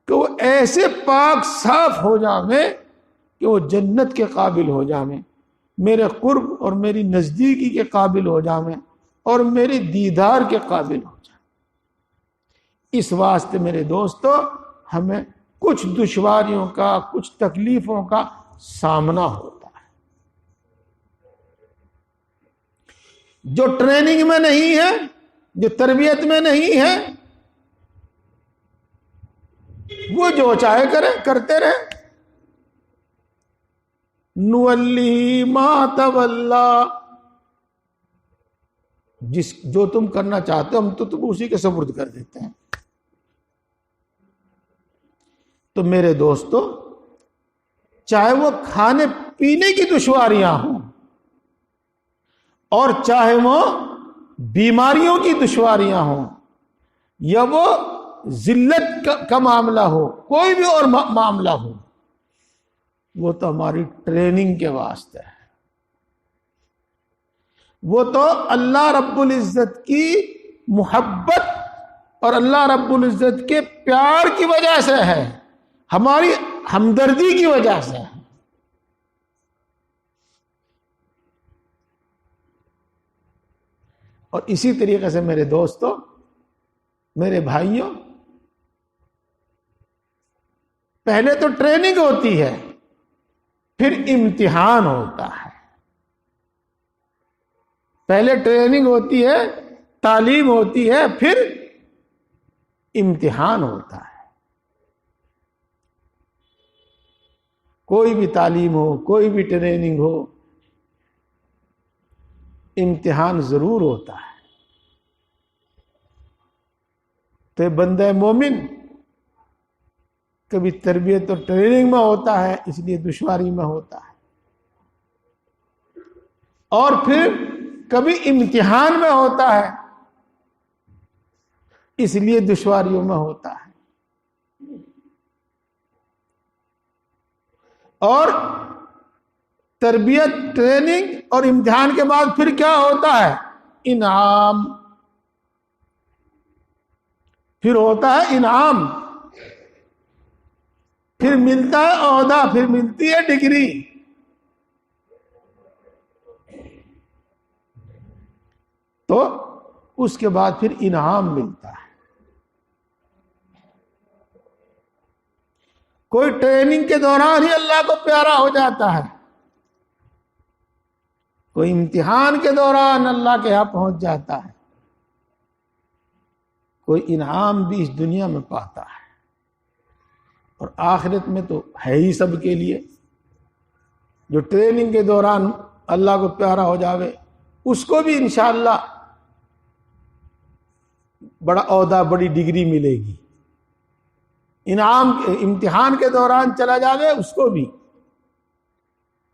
کہ وہ ایسے پاک صاف ہو جائیں کہ وہ جنت کے قابل ہو جائیں، میرے قرب اور میری نزدیکی کے قابل ہو جائیں، اور میرے دیدار کے قابل ہو جائیں۔ اس واسطے میرے دوستو ہمیں کچھ دشواریوں کا، کچھ تکلیفوں کا سامنا ہوتا ہے۔ جو ٹریننگ میں نہیں ہے، جو تربیت میں نہیں ہے، وہ جو چاہے کرتے رہے۔ نولی ما تولا، جو تم کرنا چاہتے ہو ہم تو تم اسی کے سپرد کر دیتے ہیں۔ تو میرے دوستو، چاہے وہ کھانے پینے کی دشواریاں ہوں، اور چاہے وہ بیماریوں کی دشواریاں ہوں، یا وہ ذلت کا معاملہ ہو، کوئی بھی اور معاملہ ہو، وہ تو ہماری ٹریننگ کے واسطے ہے۔ وہ تو اللہ رب العزت کی محبت اور اللہ رب العزت کے پیار کی وجہ سے ہے، ہماری ہمدردی کی وجہ سے ہے۔ اور اسی طریقے سے میرے دوستو، میرے بھائیوں، پہلے تو ٹریننگ ہوتی ہے، پھر امتحان ہوتا ہے۔ پہلے ٹریننگ ہوتی ہے، تعلیم ہوتی ہے، پھر امتحان ہوتا ہے۔ کوئی بھی تعلیم ہو، کوئی بھی ٹریننگ ہو، امتحان ضرور ہوتا ہے۔ تو بندہ مومن کبھی تربیت اور ٹریننگ میں ہوتا ہے، اس لیے دشواری میں ہوتا ہے، اور پھر کبھی امتحان میں ہوتا ہے، اس لیے دشواریوں میں ہوتا ہے۔ اور تربیت، ٹریننگ اور امتحان کے بعد پھر کیا ہوتا ہے؟ انعام۔ پھر ہوتا ہے انعام، پھر ملتا ہے عہدہ، پھر ملتی ہے ڈگری۔ تو اس کے بعد پھر انعام ملتا ہے۔ کوئی ٹریننگ کے دوران ہی اللہ کو پیارا ہو جاتا ہے، کوئی امتحان کے دوران اللہ کے یہاں پہنچ جاتا ہے، کوئی انعام بھی اس دنیا میں پاتا ہے، اور آخرت میں تو ہے ہی سب کے لیے۔ جو ٹریننگ کے دوران اللہ کو پیارا ہو جاوے، اس کو بھی انشاءاللہ بڑا عہدہ، بڑی ڈگری ملے گی۔ امتحان کے دوران چلا جاوے، اس کو بھی۔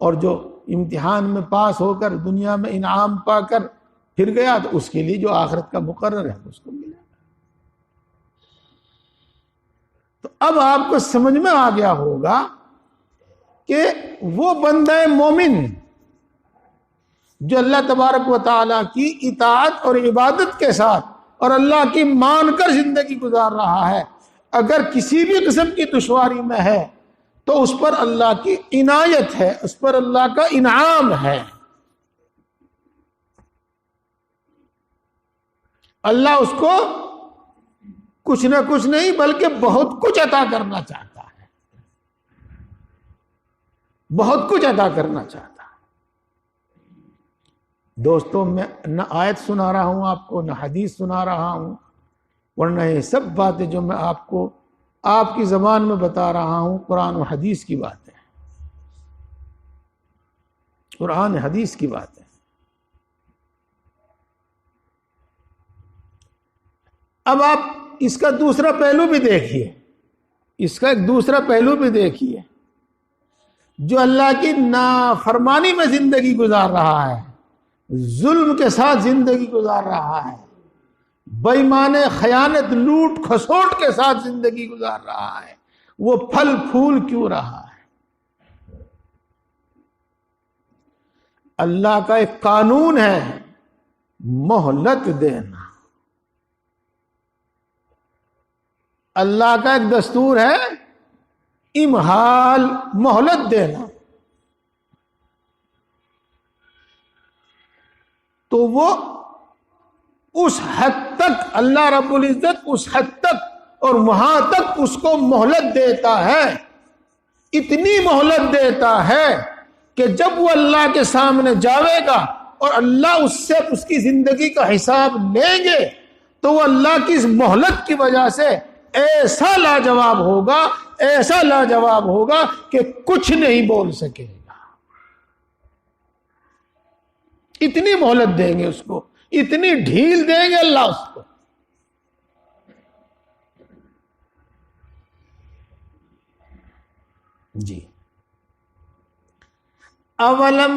اور جو امتحان میں پاس ہو کر دنیا میں انعام پا کر پھر گیا، تو اس کے لیے جو آخرت کا مقرر ہے اس کو ملے گا۔ تو اب آپ کو سمجھ میں آ گیا ہوگا کہ وہ بندہ مومن جو اللہ تبارک و تعالیٰ کی اطاعت اور عبادت کے ساتھ اور اللہ کی مان کر زندگی گزار رہا ہے، اگر کسی بھی قسم کی دشواری میں ہے تو اس پر اللہ کی عنایت ہے، اس پر اللہ کا انعام ہے۔ اللہ اس کو کچھ نہ کچھ نہیں بلکہ بہت کچھ عطا کرنا چاہتا ہے، بہت کچھ عطا کرنا چاہتا ہے۔ دوستوں، میں نہ آیت سنا رہا ہوں آپ کو، نہ حدیث سنا رہا ہوں، ورنہ یہ سب باتیں جو میں آپ کو آپ کی زبان میں بتا رہا ہوں قرآن و حدیث کی باتیں، قرآن حدیث کی باتیں۔ اب آپ اس کا دوسرا پہلو بھی دیکھیے، اس کا ایک دوسرا پہلو بھی دیکھیے۔ جو اللہ کی نافرمانی میں زندگی گزار رہا ہے، ظلم کے ساتھ زندگی گزار رہا ہے، بے ایمان، خیانت، لوٹ کھسوٹ کے ساتھ زندگی گزار رہا ہے، وہ پھل پھول کیوں رہا ہے؟ اللہ کا ایک قانون ہے مہلت دینا، اللہ کا ایک دستور ہے امہال، مہلت دینا۔ تو وہ اس حد تک اللہ رب العزت اس حد تک اور وہاں تک اس کو مہلت دیتا ہے، اتنی مہلت دیتا ہے کہ جب وہ اللہ کے سامنے جاوے گا اور اللہ اس سے اس کی زندگی کا حساب لیں گے تو وہ اللہ کی اس مہلت کی وجہ سے ایسا لاجواب ہوگا، ایسا لاجواب ہوگا کہ کچھ نہیں بول سکے گا۔ اتنی مہلت دیں گے اس کو، اتنی ڈھیل دیں گے اللہ اس کو۔ جی، اولم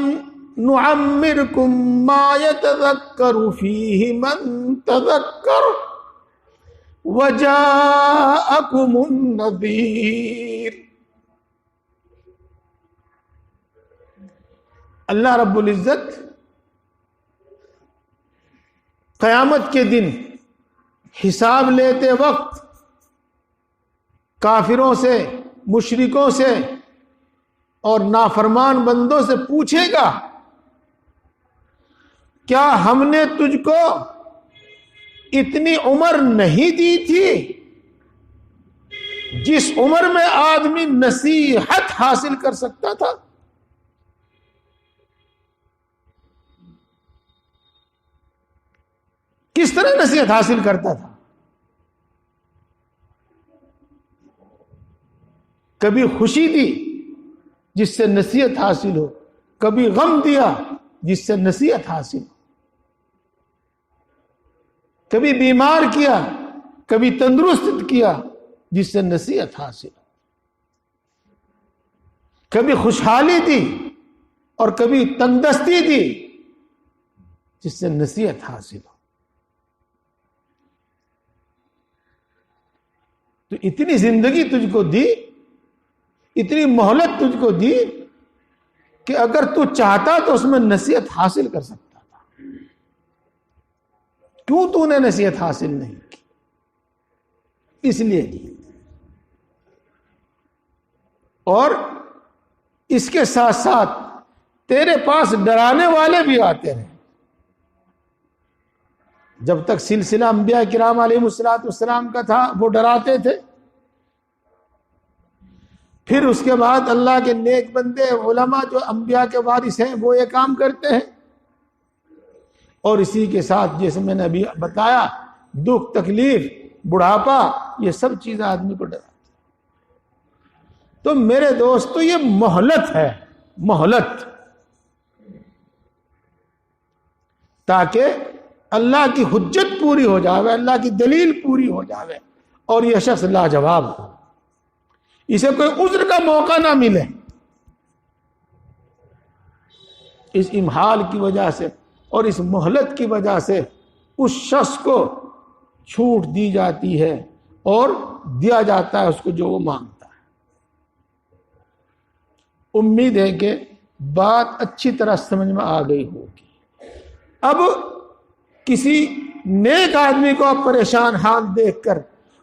نعمرکم ما یتذکر فیہ من تذکر وجاءکم النذیر۔ اللہ رب العزت قیامت کے دن حساب لیتے وقت کافروں سے، مشرکوں سے اور نافرمان بندوں سے پوچھے گا، کیا ہم نے تجھ کو اتنی عمر نہیں دی تھی جس عمر میں آدمی نصیحت حاصل کر سکتا تھا؟ کس طرح نصیحت حاصل کرتا تھا؟ کبھی خوشی دی جس سے نصیحت حاصل ہو، کبھی غم دیا جس سے نصیحت حاصل ہو، کبھی بیمار کیا، کبھی تندرست کیا جس سے نصیحت حاصل ہو، کبھی خوشحالی دی اور کبھی تندرستی دی جس سے نصیحت حاصل ہو۔ تو اتنی زندگی تجھ کو دی، اتنی مہلت تجھ کو دی کہ اگر تو چاہتا تو اس میں نصیحت حاصل کر سکتا تھا۔ کیوں تو نے نصیحت حاصل نہیں کی؟ اس لیے دی۔ اور اس کے ساتھ ساتھ تیرے پاس ڈرانے والے بھی آتے رہے۔ جب تک سلسلہ انبیاء کرام علیہ السلام کا تھا وہ ڈراتے تھے، پھر اس کے بعد اللہ کے نیک بندے علماء جو انبیاء کے وارث ہیں وہ یہ کام کرتے ہیں، اور اسی کے ساتھ جیسے میں نے ابھی بتایا دکھ، تکلیف، بڑھاپا، یہ سب چیزیں آدمی کو ڈراتی۔ تو میرے دوستو یہ مہلت ہے، مہلت، تاکہ اللہ کی حجت پوری ہو جاوے، اللہ کی دلیل پوری ہو جاوے اور یہ شخص لاجواب ہو، اسے کوئی عذر کا موقع نہ ملے۔ اس امہال کی وجہ سے اور اس مہلت کی وجہ سے اس شخص کو چھوٹ دی جاتی ہے اور دیا جاتا ہے اس کو جو وہ مانگتا ہے۔ امید ہے کہ بات اچھی طرح سمجھ میں آ گئی ہوگی۔ اب کسی نیک آدمی کو آپ پریشان حال دیکھ کر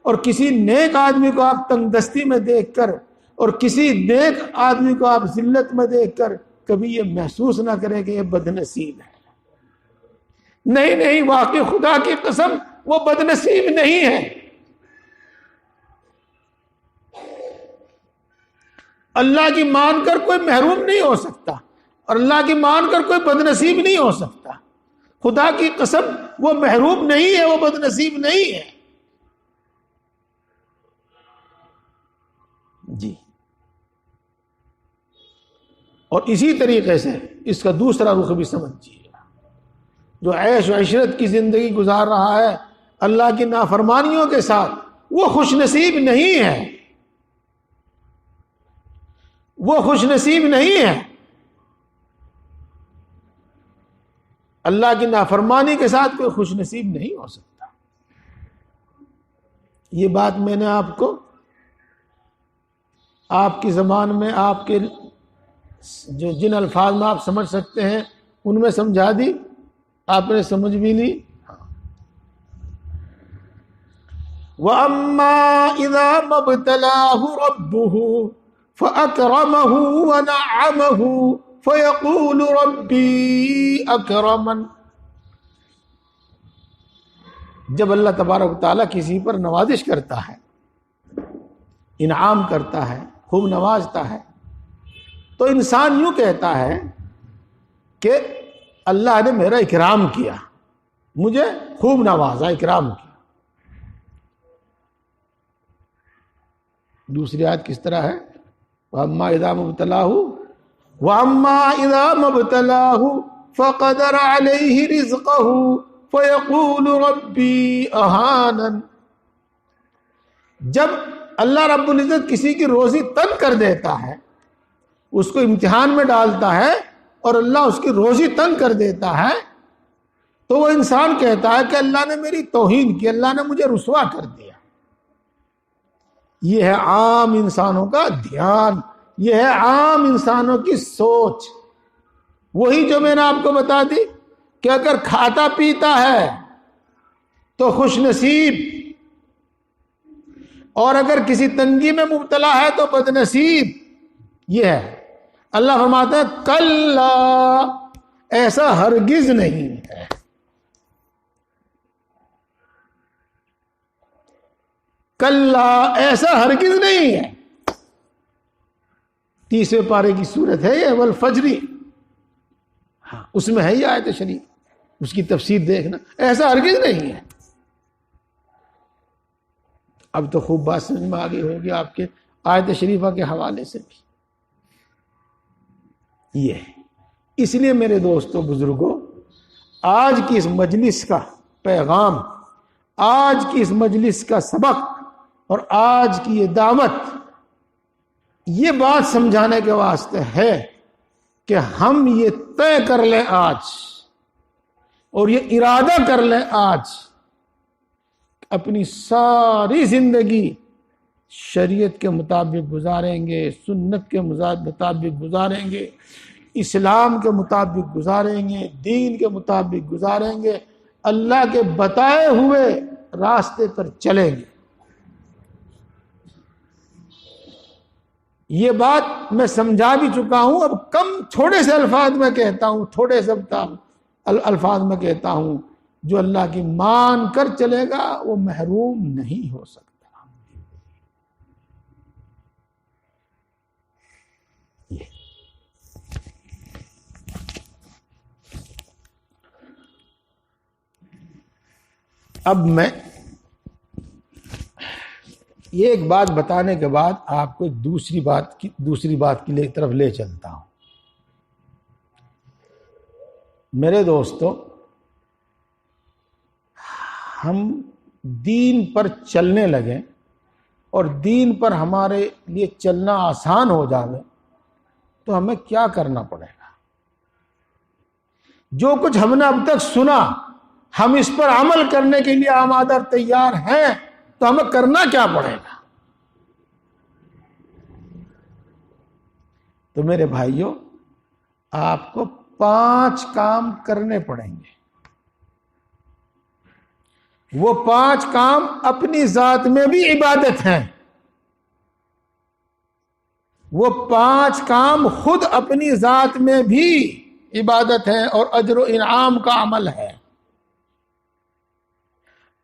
اور کسی نیک آدمی کو آپ تنگ دستی میں دیکھ کر اور کسی نیک آدمی کو آپ ذلت میں دیکھ کر کبھی یہ محسوس نہ کریں کہ یہ بدنصیب ہے۔ نہیں، واقعی خدا کی قسم وہ بدنصیب نہیں ہے۔ اللہ کی مان کر کوئی محروم نہیں ہو سکتا اور اللہ کی مان کر کوئی بدنصیب نہیں ہو سکتا۔ خدا کی قسم وہ محروم نہیں ہے، وہ بدنصیب نہیں ہے۔ جی، اور اسی طریقے سے اس کا دوسرا رخ بھی سمجھیے، جو عیش و عشرت کی زندگی گزار رہا ہے اللہ کی نافرمانیوں کے ساتھ، وہ خوش نصیب نہیں ہے، وہ خوش نصیب نہیں ہے۔ اللہ کی نافرمانی کے ساتھ کوئی خوش نصیب نہیں ہو سکتا۔ یہ بات میں نے آپ کو آپ کی زبان میں آپ کے جن الفاظ میں آپ سمجھ سکتے ہیں ان میں سمجھا دی، آپ نے سمجھ بھی لی۔ وَأَمَّا إِذَا مَا ابْتَلَاهُ رَبُّهُ فَأَكْرَمَهُ وَنَعَّمَهُ فَيَقُولُ رَبِّي أَكْرَمَنِ۔ جب اللہ تبارک و تعالیٰ کسی پر نوازش کرتا ہے، انعام کرتا ہے، خوب نوازتا ہے، تو انسان یوں کہتا ہے کہ اللہ نے میرا اکرام کیا، مجھے خوب نوازا، اکرام کیا۔ دوسری آیت کس طرح ہے؟ وَأَمَّا إِذَا مَا ابْتَلَاهُ وَأَمَّا إِذَا مَا ابْتَلَاهُ فَقَدَرَ عَلَيْهِ رِزْقَهُ فَيَقُولُ رَبِّي أَهَانَنِ۔ جب اللہ رب العزت کسی کی روزی تنگ کر دیتا ہے، اس کو امتحان میں ڈالتا ہے اور اللہ اس کی روزی تنگ کر دیتا ہے، تو وہ انسان کہتا ہے کہ اللہ نے میری توہین کی، اللہ نے مجھے رسوا کر دیا۔ یہ ہے عام انسانوں کا دھیان، یہ ہے عام انسانوں کی سوچ۔ وہی جو میں نے آپ کو بتا دی کہ اگر کھاتا پیتا ہے تو خوش نصیب، اور اگر کسی تنگی میں مبتلا ہے تو بد نصیب۔ یہ ہے، اللہ فرماتا ہے کلا، ایسا ہرگز نہیں ہے۔ کلا، ایسا ہرگز نہیں ہے۔ 30ویں پارے کی سورت ہے یہ، والفجر، ہاں اس میں ہے یہ آیت شریف، اس کی تفسیر دیکھنا، ایسا ہرگز نہیں ہے۔ اب تو خوب بات سمجھ میں آگئی ہوگی آپ کے آیت شریفہ کے حوالے سے بھی۔ یہ ہے، اس لیے میرے دوستو بزرگوں، آج کی اس مجلس کا پیغام، آج کی اس مجلس کا سبق اور آج کی یہ دعوت، یہ بات سمجھانے کے واسطے ہے کہ ہم یہ طے کر لیں آج، اور یہ ارادہ کر لیں آج، اپنی ساری زندگی شریعت کے مطابق گزاریں گے، سنت کے مطابق گزاریں گے، اسلام کے مطابق گزاریں گے، دین کے مطابق گزاریں گے، اللہ کے بتائے ہوئے راستے پر چلیں گے۔ یہ بات میں سمجھا بھی چکا ہوں، اب تھوڑے سے الفاظ میں کہتا ہوں، تھوڑے سے الفاظ میں کہتا ہوں، جو اللہ کی مان کر چلے گا وہ محروم نہیں ہو سکتا۔ اب میں یہ ایک بات بتانے کے بعد آپ کو ایک دوسری بات کی طرف لے چلتا ہوں۔ میرے دوستو، ہم دین پر چلنے لگیں اور دین پر ہمارے لیے چلنا آسان ہو جائے تو ہمیں کیا کرنا پڑے گا؟ جو کچھ ہم نے اب تک سنا، ہم اس پر عمل کرنے کے لیے آمادہ اور تیار ہیں، تو ہمیں کرنا کیا پڑے گا؟ تو میرے بھائیوں، آپ کو 5 کام کرنے پڑیں گے۔ وہ 5 کام اپنی ذات میں بھی عبادت ہیں، وہ 5 کام خود اپنی ذات میں بھی عبادت ہیں اور اجر و انعام کا عمل ہے،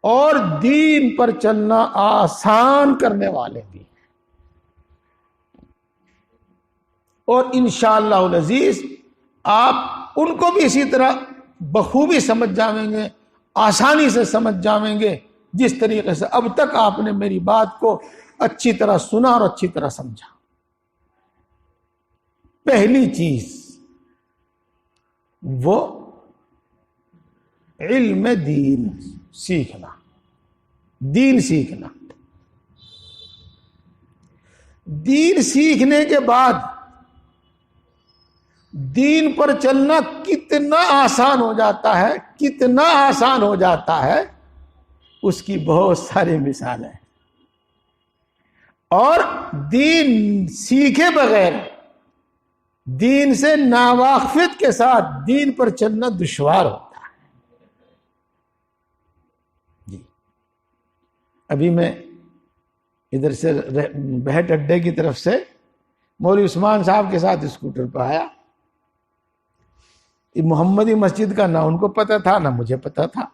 اور دین پر چلنا آسان کرنے والے بھی، اور انشاءاللہ العزیز آپ ان کو بھی اسی طرح بخوبی سمجھ جائیں گے، آسانی سے سمجھ جائیں گے، جس طریقے سے اب تک آپ نے میری بات کو اچھی طرح سنا اور اچھی طرح سمجھا۔ پہلی چیز، وہ علم دین سیکھنا، دین سیکھنا۔ دین سیکھنے کے بعد دین پر چلنا کتنا آسان ہو جاتا ہے، کتنا آسان ہو جاتا ہے، اس کی بہت ساری مثالیں۔ اور دین سیکھے بغیر، دین سے ناواقفیت کے ساتھ دین پر چلنا دشوار ہوتا ہے. جی ابھی میں ادھر سے بہٹ اڈے کی طرف سے مولوی عثمان صاحب کے ساتھ اسکوٹر پہ آیا. محمدی مسجد کا نہ ان کو پتہ تھا نہ مجھے پتہ تھا،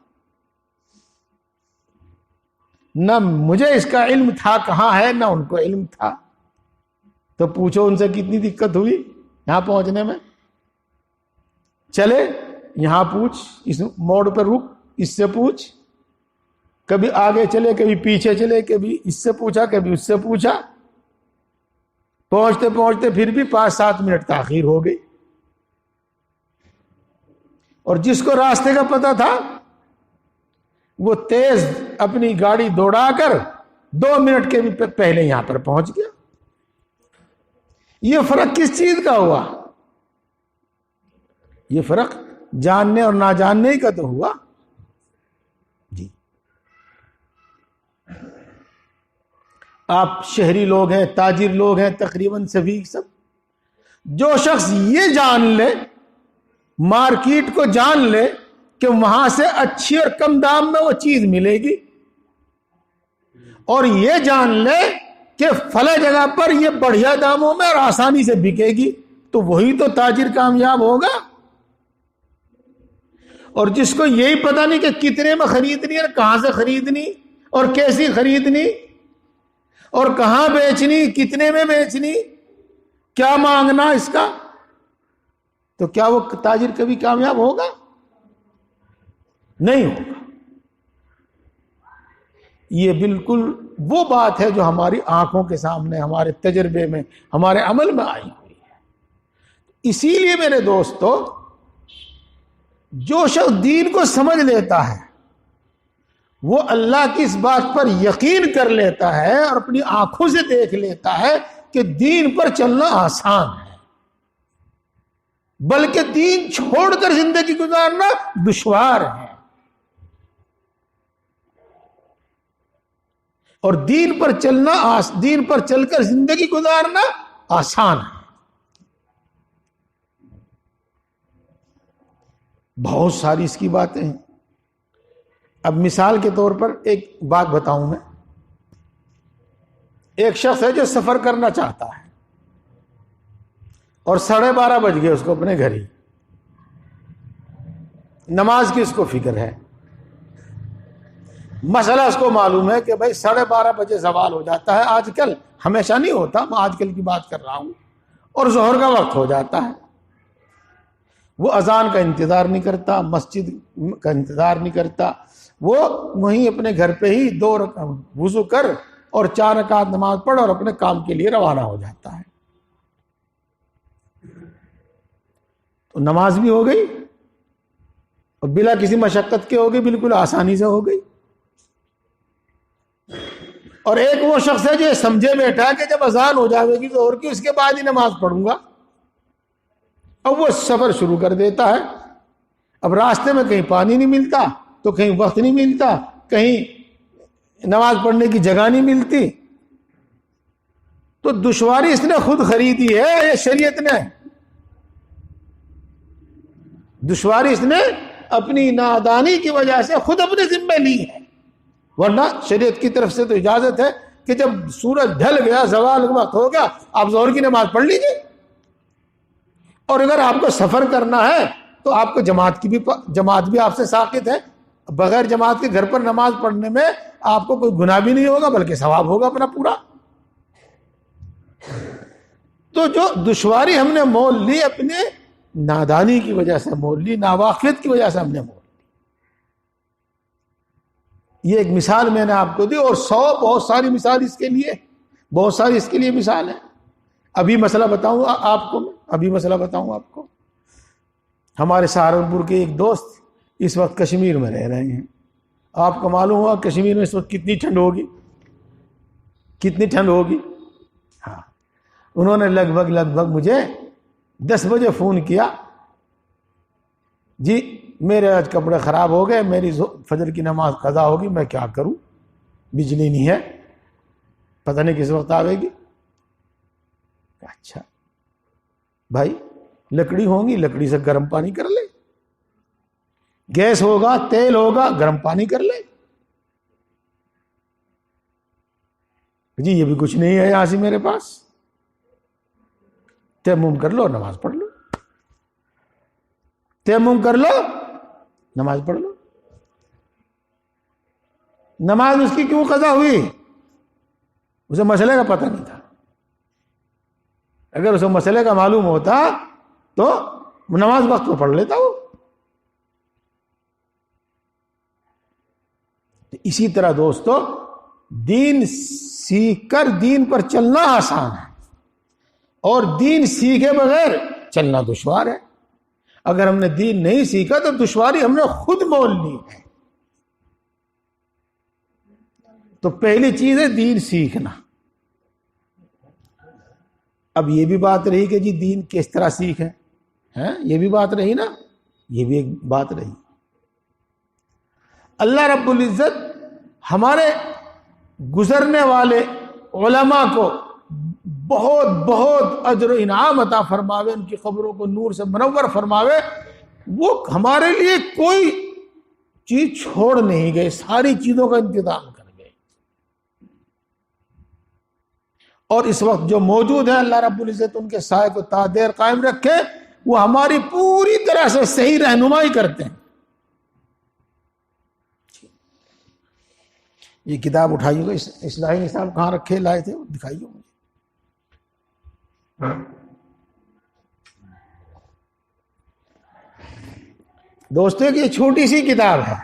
نہ مجھے اس کا علم تھا کہاں ہے نہ ان کو علم تھا. تو پوچھو ان سے کتنی دقت ہوئی یہاں پہنچنے میں. چلے یہاں پوچھ، اس موڑ پر رک، اس سے پوچھ، کبھی آگے چلے کبھی پیچھے چلے، کبھی اس سے پوچھا کبھی اس سے پوچھا. پہنچتے پہنچتے پھر بھی 5-7 منٹ تاخیر ہو گئی. اور جس کو راستے کا پتہ تھا وہ تیز اپنی گاڑی دوڑا کر 2 منٹ کے بھی پہلے یہاں پر پہنچ گیا. یہ فرق کس چیز کا ہوا؟ یہ فرق جاننے اور نہ جاننے کا تو ہوا. جی آپ شہری لوگ ہیں، تاجر لوگ ہیں، تقریباً سبھی سب، جو شخص یہ جان لے، مارکیٹ کو جان لے کہ وہاں سے اچھی اور کم دام میں وہ چیز ملے گی، اور یہ جان لے کہ فلاں جگہ پر یہ بڑھیا داموں میں اور آسانی سے بکے گی، تو وہی تو تاجر کامیاب ہوگا. اور جس کو یہی پتہ نہیں کہ کتنے میں خریدنی اور کہاں سے خریدنی اور کیسی خریدنی اور کہاں بیچنی، کتنے میں بیچنی، کیا مانگنا اس کا، تو کیا وہ تاجر کبھی کامیاب ہوگا؟ نہیں ہوگا. یہ بالکل وہ بات ہے جو ہماری آنکھوں کے سامنے، ہمارے تجربے میں، ہمارے عمل میں آئی ہوئی ہے. اسی لیے میرے دوستو، جو شخص دین کو سمجھ لیتا ہے وہ اللہ کی اس بات پر یقین کر لیتا ہے اور اپنی آنکھوں سے دیکھ لیتا ہے کہ دین پر چلنا آسان ہے، بلکہ دین چھوڑ کر زندگی گزارنا دشوار ہے. اور دین پر چل کر زندگی گزارنا آسان ہے. بہت ساری اس کی باتیں ہیں. اب مثال کے طور پر ایک بات بتاؤں میں. ایک شخص ہے جو سفر کرنا چاہتا ہے اور 12:30 بج گئے اس کو اپنے گھر ہی. نماز کی اس کو فکر ہے. مسئلہ اس کو معلوم ہے کہ بھائی 12:30 بجے زوال ہو جاتا ہے آج کل، ہمیشہ نہیں ہوتا، میں آج کل کی بات کر رہا ہوں، اور ظہر کا وقت ہو جاتا ہے. وہ اذان کا انتظار نہیں کرتا، مسجد کا انتظار نہیں کرتا، وہ وہیں اپنے گھر پہ ہی 2 وضو کر اور 4 رکعت نماز پڑھ اور اپنے کام کے لیے روانہ ہو جاتا ہے. تو نماز بھی ہو گئی اور بلا کسی مشقت کے ہو گئی، بالکل آسانی سے ہو گئی. اور ایک وہ شخص ہے جو سمجھے بیٹھا کہ جب اذان ہو جائے گی ظہر کی اس کے بعد ہی نماز پڑھوں گا. اب وہ سفر شروع کر دیتا ہے. اب راستے میں کہیں پانی نہیں ملتا تو کہیں وقت نہیں ملتا، کہیں نماز پڑھنے کی جگہ نہیں ملتی. تو دشواری اس نے خود خریدی ہے یا شریعت نے؟ دشواری اس نے اپنی نادانی کی وجہ سے خود اپنے ذمہ لی ہے. ورنہ شریعت کی طرف سے تو اجازت ہے کہ جب سورج ڈھل گیا، زوال کا وقت ہو گیا، آپ ظہر کی نماز پڑھ لیجیے. اور اگر آپ کو سفر کرنا ہے تو آپ کو جماعت بھی آپ سے ساقط ہے. بغیر جماعت کے گھر پر نماز پڑھنے میں آپ کو کوئی گناہ بھی نہیں ہوگا بلکہ ثواب ہوگا اپنا پورا. تو جو دشواری ہم نے مول لی اپنے نادانی کی وجہ سے مول لی، ناواقفیت کی وجہ سے ہم نے مول لی. یہ ایک مثال میں نے آپ کو دی، اور بہت ساری مثال اس کے لیے، بہت ساری اس کے لیے مثال ہے. ابھی مسئلہ بتاؤں آپ کو. ہمارے سہارنپور کے ایک دوست اس وقت کشمیر میں رہ رہے ہیں. آپ کو معلوم ہوا کشمیر میں اس وقت کتنی ٹھنڈ ہوگی. ہاں، انہوں نے لگ بھگ مجھے 10 بجے فون کیا، جی میرے آج کپڑے خراب ہو گئے، میری فجر کی نماز قضا ہوگی، میں کیا کروں، بجلی نہیں ہے، پتہ نہیں کس وقت آئے گی. اچھا بھائی لکڑی ہوگی, لکڑی سے گرم پانی کر لے, گیس ہوگا, تیل ہوگا, گرم پانی کر لے. جی یہ بھی کچھ نہیں ہے یہاں سے میرے پاس, تیمم کر لو, نماز پڑھ لو, تیمم کر لو, نماز پڑھ لو. نماز اس کی کیوں قضا ہوئی؟ اسے مسئلے کا پتہ نہیں تھا. اگر اسے مسئلے کا معلوم ہوتا تو نماز وقت کو پڑھ لیتا وہ. اسی طرح دوستو دین سیکھ کر دین پر چلنا آسان ہے, اور دین سیکھے بغیر چلنا دشوار ہے. اگر ہم نے دین نہیں سیکھا تو دشواری ہم نے خود مول لی ہے. تو پہلی چیز ہے دین سیکھنا. اب یہ بھی بات رہی کہ جی دین کس طرح سیکھیں, یہ بھی بات رہی نا, یہ بھی ایک بات رہی. اللہ رب العزت ہمارے گزرنے والے علماء کو بہت بہت اجر و انعام عطا فرماوے, ان کی قبروں کو نور سے منور فرماوے. وہ ہمارے لیے کوئی چیز چھوڑ نہیں گئے, ساری چیزوں کا انتظام کر گئے. اور اس وقت جو موجود ہے اللہ رب العزت ان کے سائے کو تا دیر قائم رکھے, وہ ہماری پوری طرح سے صحیح رہنمائی کرتے ہیں. یہ کتاب اٹھائیے گا, اصلاحی نصاب کہاں رکھے لائے تھے, دکھائیے مجھے. دوستو یہ چھوٹی سی کتاب ہے,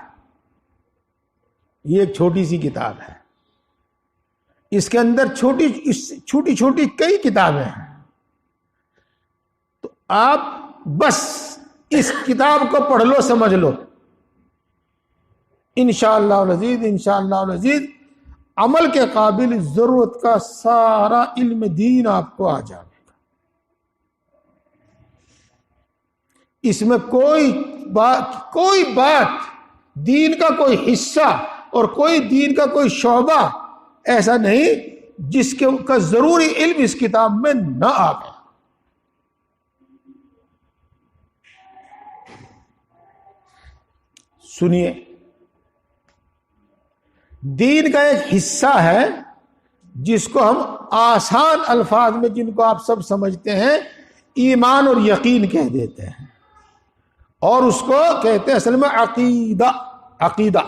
یہ ایک چھوٹی سی کتاب ہے. اس کے اندر چھوٹی چھوٹی کئی کتابیں ہیں. تو آپ بس اس کتاب کو پڑھ لو, سمجھ لو, انشاءاللہ العزیز انشاءاللہ العزیز عمل کے قابل ضرورت کا سارا علم دین آپ کو آ جائے گا. اس میں کوئی بات دین کا کوئی حصہ اور کوئی دین کا کوئی شعبہ ایسا نہیں جس کے کا ضروری علم اس کتاب میں نہ آئے. سنیے, دین کا ایک حصہ ہے جس کو ہم آسان الفاظ میں, جن کو آپ سب سمجھتے ہیں, ایمان اور یقین کہہ دیتے ہیں, اور اس کو کہتے ہیں اصل میں عقیدہ.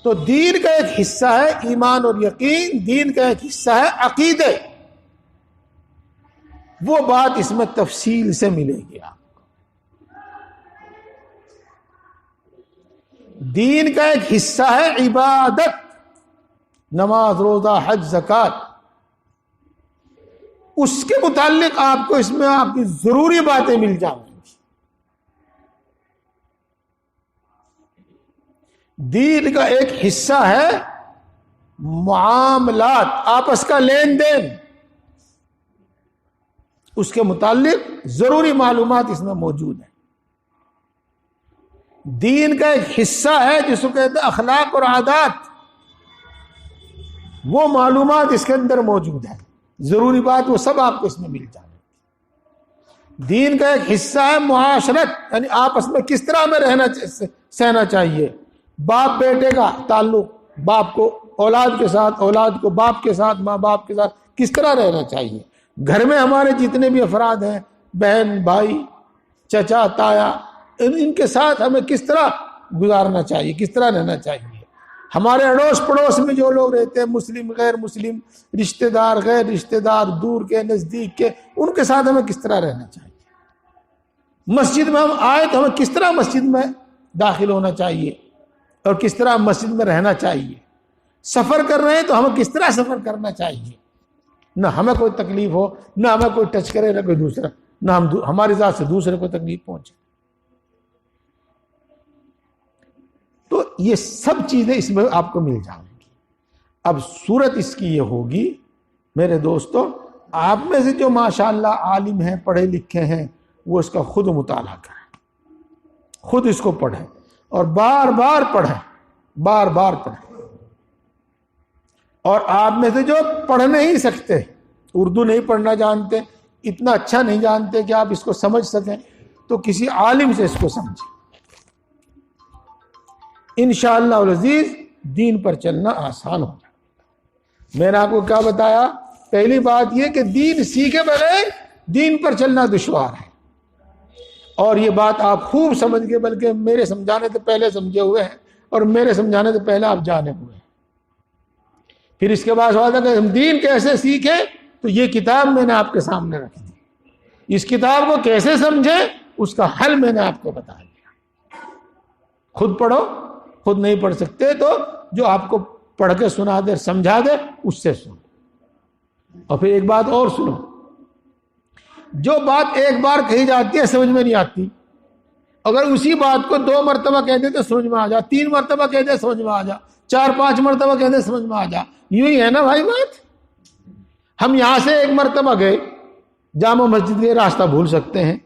تو دین کا ایک حصہ ہے ایمان اور یقین, دین کا ایک حصہ ہے عقیدے. وہ بات اس میں تفصیل سے ملے گی آپ کو. دین کا ایک حصہ ہے عبادت, نماز, روزہ, حج, زکوٰۃ. اس کے متعلق آپ کو اس میں آپ کی ضروری باتیں مل جائیں گی. دین کا ایک حصہ ہے معاملات, آپس کا لین دین. اس کے متعلق ضروری معلومات اس میں موجود ہیں. دین کا ایک حصہ ہے جس کو کہتے ہیں اخلاق اور عادات. وہ معلومات اس کے اندر موجود ہیں, ضروری بات وہ سب آپ کو اس میں مل جائے. دین کا ایک حصہ ہے معاشرت, یعنی آپس میں کس طرح میں سہنا چاہیے. باپ بیٹے کا تعلق, باپ کو اولاد کے ساتھ, اولاد کو باپ کے ساتھ, ماں باپ کے ساتھ کس طرح رہنا چاہیے. گھر میں ہمارے جتنے بھی افراد ہیں, بہن, بھائی, چچا, تایا, ان کے ساتھ ہمیں کس طرح گزارنا چاہیے, کس طرح رہنا چاہیے. ہمارے اڑوس پڑوس میں جو لوگ رہتے ہیں, مسلم, غیر مسلم, رشتہ دار, غیر رشتہ دار, دور کے, نزدیک کے, ان کے ساتھ ہمیں کس طرح رہنا چاہیے. مسجد میں ہم آئے تو ہمیں کس طرح مسجد میں داخل ہونا چاہیے اور کس طرح مسجد میں رہنا چاہیے. سفر کر رہے ہیں تو ہمیں کس طرح سفر کرنا چاہیے, نہ ہمیں کوئی تکلیف ہو, نہ ہمیں کوئی ٹچ کرے, نہ کوئی دوسرا, نہ ہماری ذات سے دوسرے کو تکلیف پہنچے. تو یہ سب چیزیں اس میں آپ کو مل جائیں گی. اب صورت اس کی یہ ہوگی میرے دوستو, آپ میں سے جو ماشاءاللہ عالم ہیں, پڑھے لکھے ہیں, وہ اس کا خود مطالعہ کریں, خود اس کو پڑھیں اور بار بار پڑھیں, بار بار پڑھیں. اور آپ میں سے جو پڑھ نہیں سکتے، اردو نہیں پڑھنا جانتے، اتنا اچھا نہیں جانتے کہ آپ اس کو سمجھ سکیں، تو کسی عالم سے اس کو سمجھیں۔ انشاءاللہ العزیز دین پر چلنا آسان ہو جائے۔ میں نے آپ کو کیا بتایا؟ پہلی بات یہ کہ دین سیکھے بغیر دین پر چلنا دشوار ہے، اور یہ بات آپ خوب سمجھ گئے، بلکہ میرے سمجھانے سے پہلے سمجھے ہوئے ہیں، اور میرے سمجھانے سے پہلے آپ جانے ہوئے ہیں۔ پھر اس کے بعد سوال ہے کہ ہم دین کیسے سیکھیں، تو یہ کتاب میں نے آپ کے سامنے رکھ دی۔ اس کتاب کو کیسے سمجھیں، اس کا حل میں نے آپ کو بتا دیا۔ خود پڑھو، خود نہیں پڑھ سکتے تو جو آپ کو پڑھ کے سنا دے، سمجھا دے، اس سے سنو۔ اور پھر ایک بات اور سنو، جو بات ایک بار کہی جاتی ہے سمجھ میں نہیں آتی، اگر اسی بات کو 2 مرتبہ کہہ دے تو سمجھ میں آ جا، 3 مرتبہ کہہ دے سمجھ میں آ جا، 4-5 مرتبہ کہہ دے سمجھ میں آ جا۔ یوں ہی ہے نا بھائی بات؟ ہم یہاں سے 1 مرتبہ گئے، جامع مسجد کے راستہ بھول سکتے ہیں،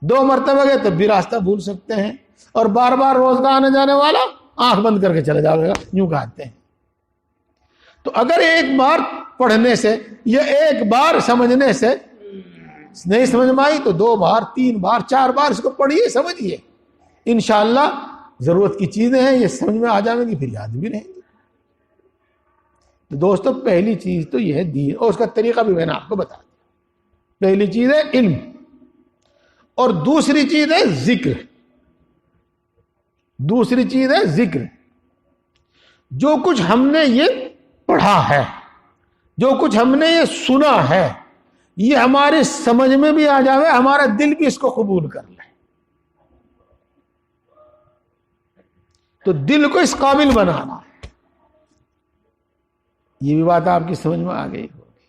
2 مرتبہ گئے تب بھی راستہ بھول سکتے ہیں، اور بار بار روز کا آنے جانے والا آنکھ بند کر کے چلے جائے گا، یوں کہتے ہیں۔ تو اگر ایک بار پڑھنے سے یا ایک بار سمجھنے سے نہیں سمجھ میں آئی تو 2 بار 3 بار 4 بار اس کو پڑھیے، سمجھیے، انشاءاللہ ضرورت کی چیزیں ہیں، یہ سمجھ میں آ جائیں گی، پھر یاد بھی رہیں گی۔ تو دوستو پہلی چیز تو یہ ہے دین، اور اس کا طریقہ بھی میں نے آپ کو بتا دیا۔ پہلی چیز ہے علم، اور دوسری چیز ہے ذکر۔ دوسری چیز ہے ذکر۔ جو کچھ ہم نے یہ پڑھا ہے، جو کچھ ہم نے یہ سنا ہے، یہ ہمارے سمجھ میں بھی آ جائے، ہمارا دل بھی اس کو قبول کر لے، تو دل کو اس قابل بنانا ہے۔ یہ بھی بات آپ کی سمجھ میں آ گئی ہوگی۔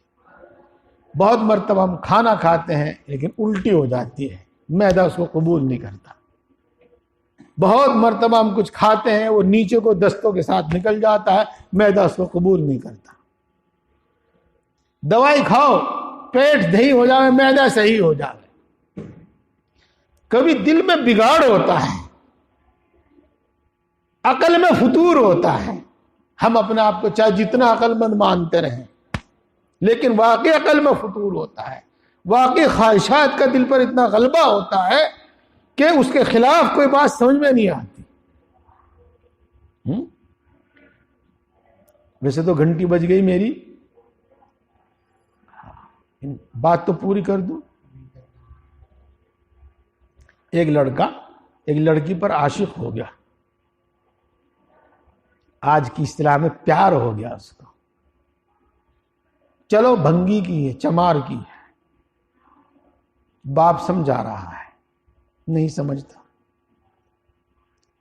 بہت مرتبہ ہم کھانا کھاتے ہیں لیکن الٹی ہو جاتی ہے، معدہ اس کو قبول نہیں کرتا۔ بہت مرتبہ ہم کچھ کھاتے ہیں، وہ نیچے کو دستوں کے ساتھ نکل جاتا ہے، معدہ اس کو قبول نہیں کرتا۔ دوائی کھاؤ، پیٹ صحیح ہو جائے، معدہ صحیح ہو جائے۔ کبھی دل میں بگاڑ ہوتا ہے، عقل میں فتور ہوتا ہے، ہم اپنے آپ کو چاہے جتنا عقل مند مانتے رہیں، لیکن واقعی عقل میں فتور ہوتا ہے، واقعی خواہشات کا دل پر اتنا غلبہ ہوتا ہے کہ اس کے خلاف کوئی بات سمجھ میں نہیں آتی۔ ویسے تو گھنٹی بج گئی میری، بات تو پوری کر دوں۔ ایک لڑکا ایک لڑکی پر عاشق ہو گیا، آج کی اصطلاح میں پیار ہو گیا اس کو، چلو بھنگی کی ہے، چمار کی ہے، باپ سمجھا رہا ہے، نہیں سمجھتا،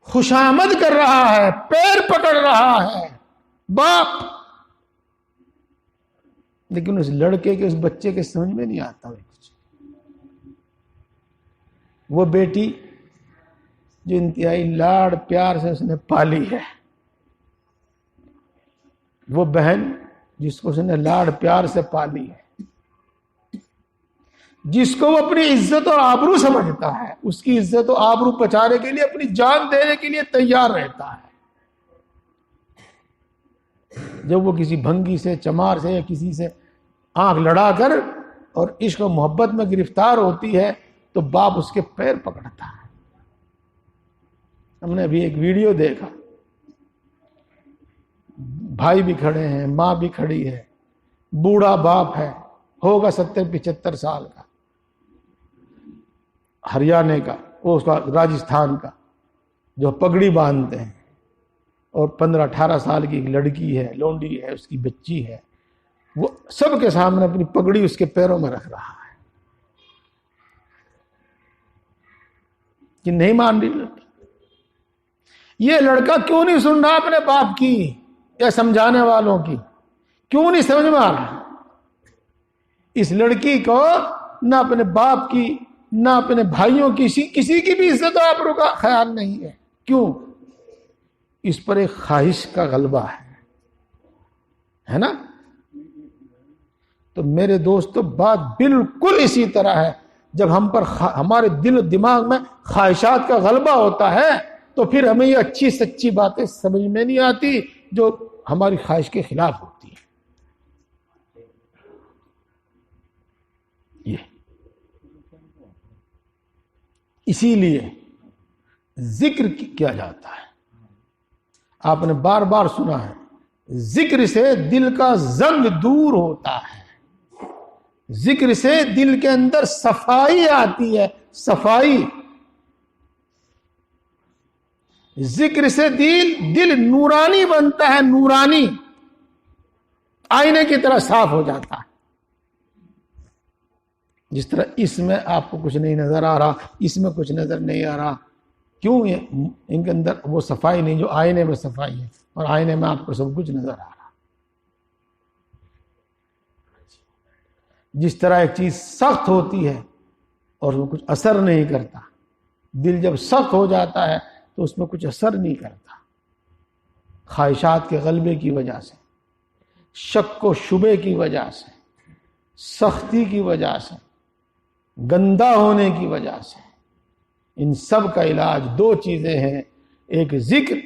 خوشامد کر رہا ہے، پیر پکڑ رہا ہے باپ، لیکن اس لڑکے کے، اس بچے کے سمجھ میں نہیں آتا کچھ۔ وہ بیٹی جو انتہائی لاڑ پیار سے اس نے پالی ہے، وہ بہن جس کو اس نے لاڑ پیار سے پالی ہے، جس کو وہ اپنی عزت اور آبرو سمجھتا ہے، اس کی عزت و آبرو بچانے کے لیے اپنی جان دینے کے لیے تیار رہتا ہے، جب وہ کسی بھنگی سے، چمار سے یا کسی سے آنکھ لڑا کر اور عشق و محبت میں گرفتار ہوتی ہے تو باپ اس کے پیر پکڑتا ہے۔ ہم نے ابھی ایک ویڈیو دیکھا، بھائی بھی کھڑے ہیں، ماں بھی کھڑی ہے، بوڑھا باپ ہے، ہوگا 70-75 سال کا، ہریانے کا، وہ اس کا راجستھان کا، جو پگڑی باندھتے ہیں، اور 15-18 سال کی ایک لڑکی ہے، لونڈی ہے، اس کی بچی ہے، وہ سب کے سامنے اپنی پگڑی اس کے پیروں میں رکھ رہا ہے کہ نہیں مان رہی لڑکی۔ یہ لڑکا کیوں نہیں سن رہا اپنے باپ کی یا سمجھانے والوں کی؟ کیوں نہیں سمجھ میں آ رہا؟ اس لڑکی کو نہ اپنے باپ کی، نہ اپنے بھائیوں کی، کسی کی بھی عزت و آبرو کا خیال نہیں ہے۔ کیوں؟ اس پر ایک خواہش کا غلبہ ہے نا؟ تو میرے دوستو بات بالکل اسی طرح ہے، جب ہم پر ہمارے دل و دماغ میں خواہشات کا غلبہ ہوتا ہے تو پھر ہمیں یہ اچھی سچی باتیں سمجھ میں نہیں آتی جو ہماری خواہش کے خلاف ہوتی۔ یہ اسی لیے ذکر کیا جاتا ہے. آپ نے بار بار سنا ہے ذکر سے دل کا زنگ دور ہوتا ہے، ذکر سے دل کے اندر صفائی آتی ہے، صفائی. ذکر سے دل نورانی بنتا ہے، نورانی، آئینے کی طرح صاف ہو جاتا ہے. جس طرح اس میں آپ کو کچھ نہیں نظر آ رہا، اس میں کچھ نظر نہیں آ رہا، کیوں؟ ان کے اندر وہ صفائی نہیں جو آئینے میں صفائی ہے، اور آئینے میں آپ کو سب کچھ نظر آ رہا. جس طرح ایک چیز سخت ہوتی ہے اور وہ کچھ اثر نہیں کرتا، دل جب سخت ہو جاتا ہے تو اس میں کچھ اثر نہیں کرتا، خواہشات کے غلبے کی وجہ سے، شک و شبے کی وجہ سے، سختی کی وجہ سے، گندا ہونے کی وجہ سے. ان سب کا علاج دو چیزیں ہیں، ایک ذکر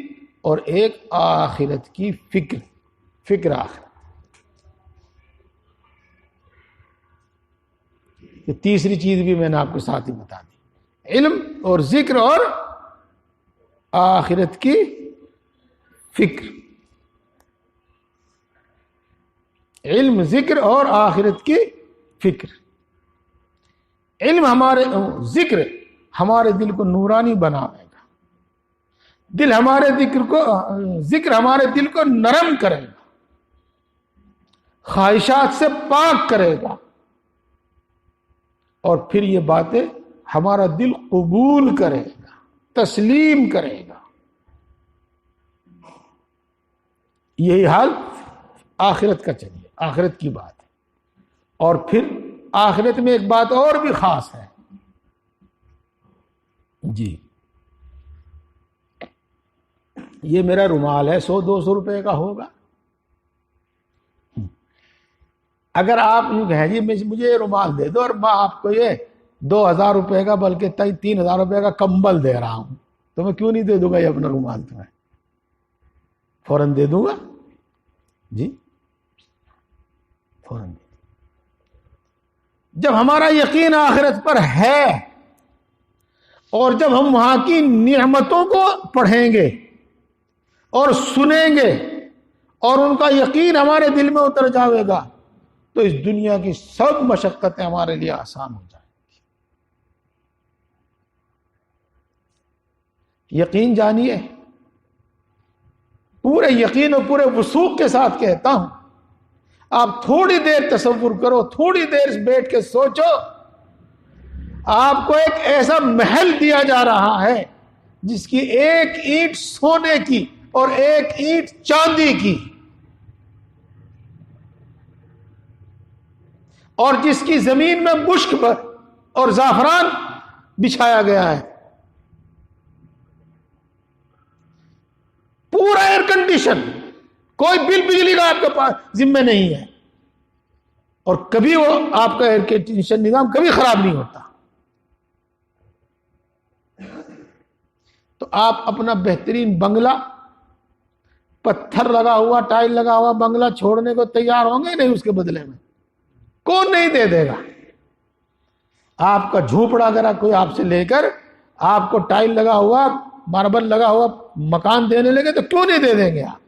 اور ایک آخرت کی فکر آخرت. یہ تیسری چیز بھی میں نے آپ کے ساتھ ہی بتا دی، علم اور ذکر اور آخرت کی فکر. علم، ذکر اور آخرت کی فکر. علم ذکر ہمارے دل کو نورانی بنائے گا، ذکر ہمارے دل کو نرم کرے گا، خواہشات سے پاک کرے گا، اور پھر یہ باتیں ہمارا دل قبول کرے گا، تسلیم کرے گا. یہی حال آخرت کا. چلیے آخرت کی بات ہے. اور پھر آخرت میں ایک بات اور بھی خاص ہے جی. یہ میرا رومال ہے، 100-200 روپے کا ہوگا. اگر آپ یوں کہیں جی مجھے یہ رومال دے دو اور میں آپ کو یہ 2000 روپے کا بلکہ 3000 روپے کا کمبل دے رہا ہوں، تو میں کیوں نہیں دے دوں گا یہ اپنا رومال تمہیں؟ فوراً دے دوں گا جی، فوراً. جب ہمارا یقین آخرت پر ہے اور جب ہم وہاں کی نعمتوں کو پڑھیں گے اور سنیں گے اور ان کا یقین ہمارے دل میں اتر جاوے گا تو اس دنیا کی سب مشقتیں ہمارے لیے آسان ہو جائیں گی. یقین جانیے، پورے یقین اور پورے وثوق کے ساتھ کہتا ہوں، آپ تھوڑی دیر تصور کرو، تھوڑی دیر بیٹھ کے سوچو، آپ کو ایک ایسا محل دیا جا رہا ہے جس کی ایک اینٹ سونے کی اور ایک اینٹ چاندی کی، اور جس کی زمین میں مشک اور زعفران بچھایا گیا ہے، پورا ایئر کنڈیشن، کوئی بل بجلی کا آپ کے پاس ذمہ نہیں ہے، اور کبھی وہ آپ کا ایئر کنڈیشن نظام کبھی خراب نہیں ہوتا. تو آپ اپنا بہترین بنگلہ، پتھر لگا ہوا، ٹائل لگا ہوا بنگلہ چھوڑنے کو تیار ہوں گے نہیں؟ اس کے بدلے میں کون نہیں دے دے گا؟ آپ کا جھوپڑا اگر کوئی آپ سے لے کر آپ کو ٹائل لگا ہوا، ماربل لگا ہوا مکان دینے لگے تو کیوں نہیں دے دیں گے آپ؟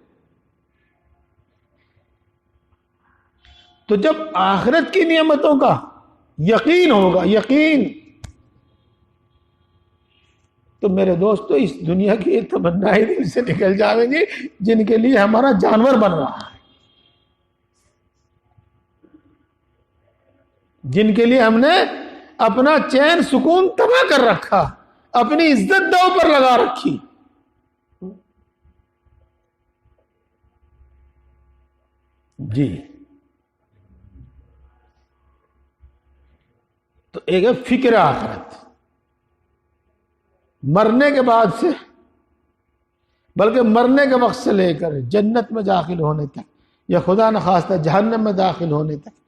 تو جب آخرت کی نعمتوں کا یقین ہوگا، یقین، تو میرے دوستو اس دنیا کی ایک تمنا ہی دل سے نکل جائیں گی جن کے لیے ہمارا جانور بن رہا ہے، جن کے لیے ہم نے اپنا چین سکون تباہ کر رکھا، اپنی عزت داؤ پر لگا رکھی. جی تو ایک ہے فکر آخرت، مرنے کے بعد سے، بلکہ مرنے کے وقت سے لے کر جنت میں داخل ہونے تک، یا خدا نخواستہ جہنم میں داخل ہونے تک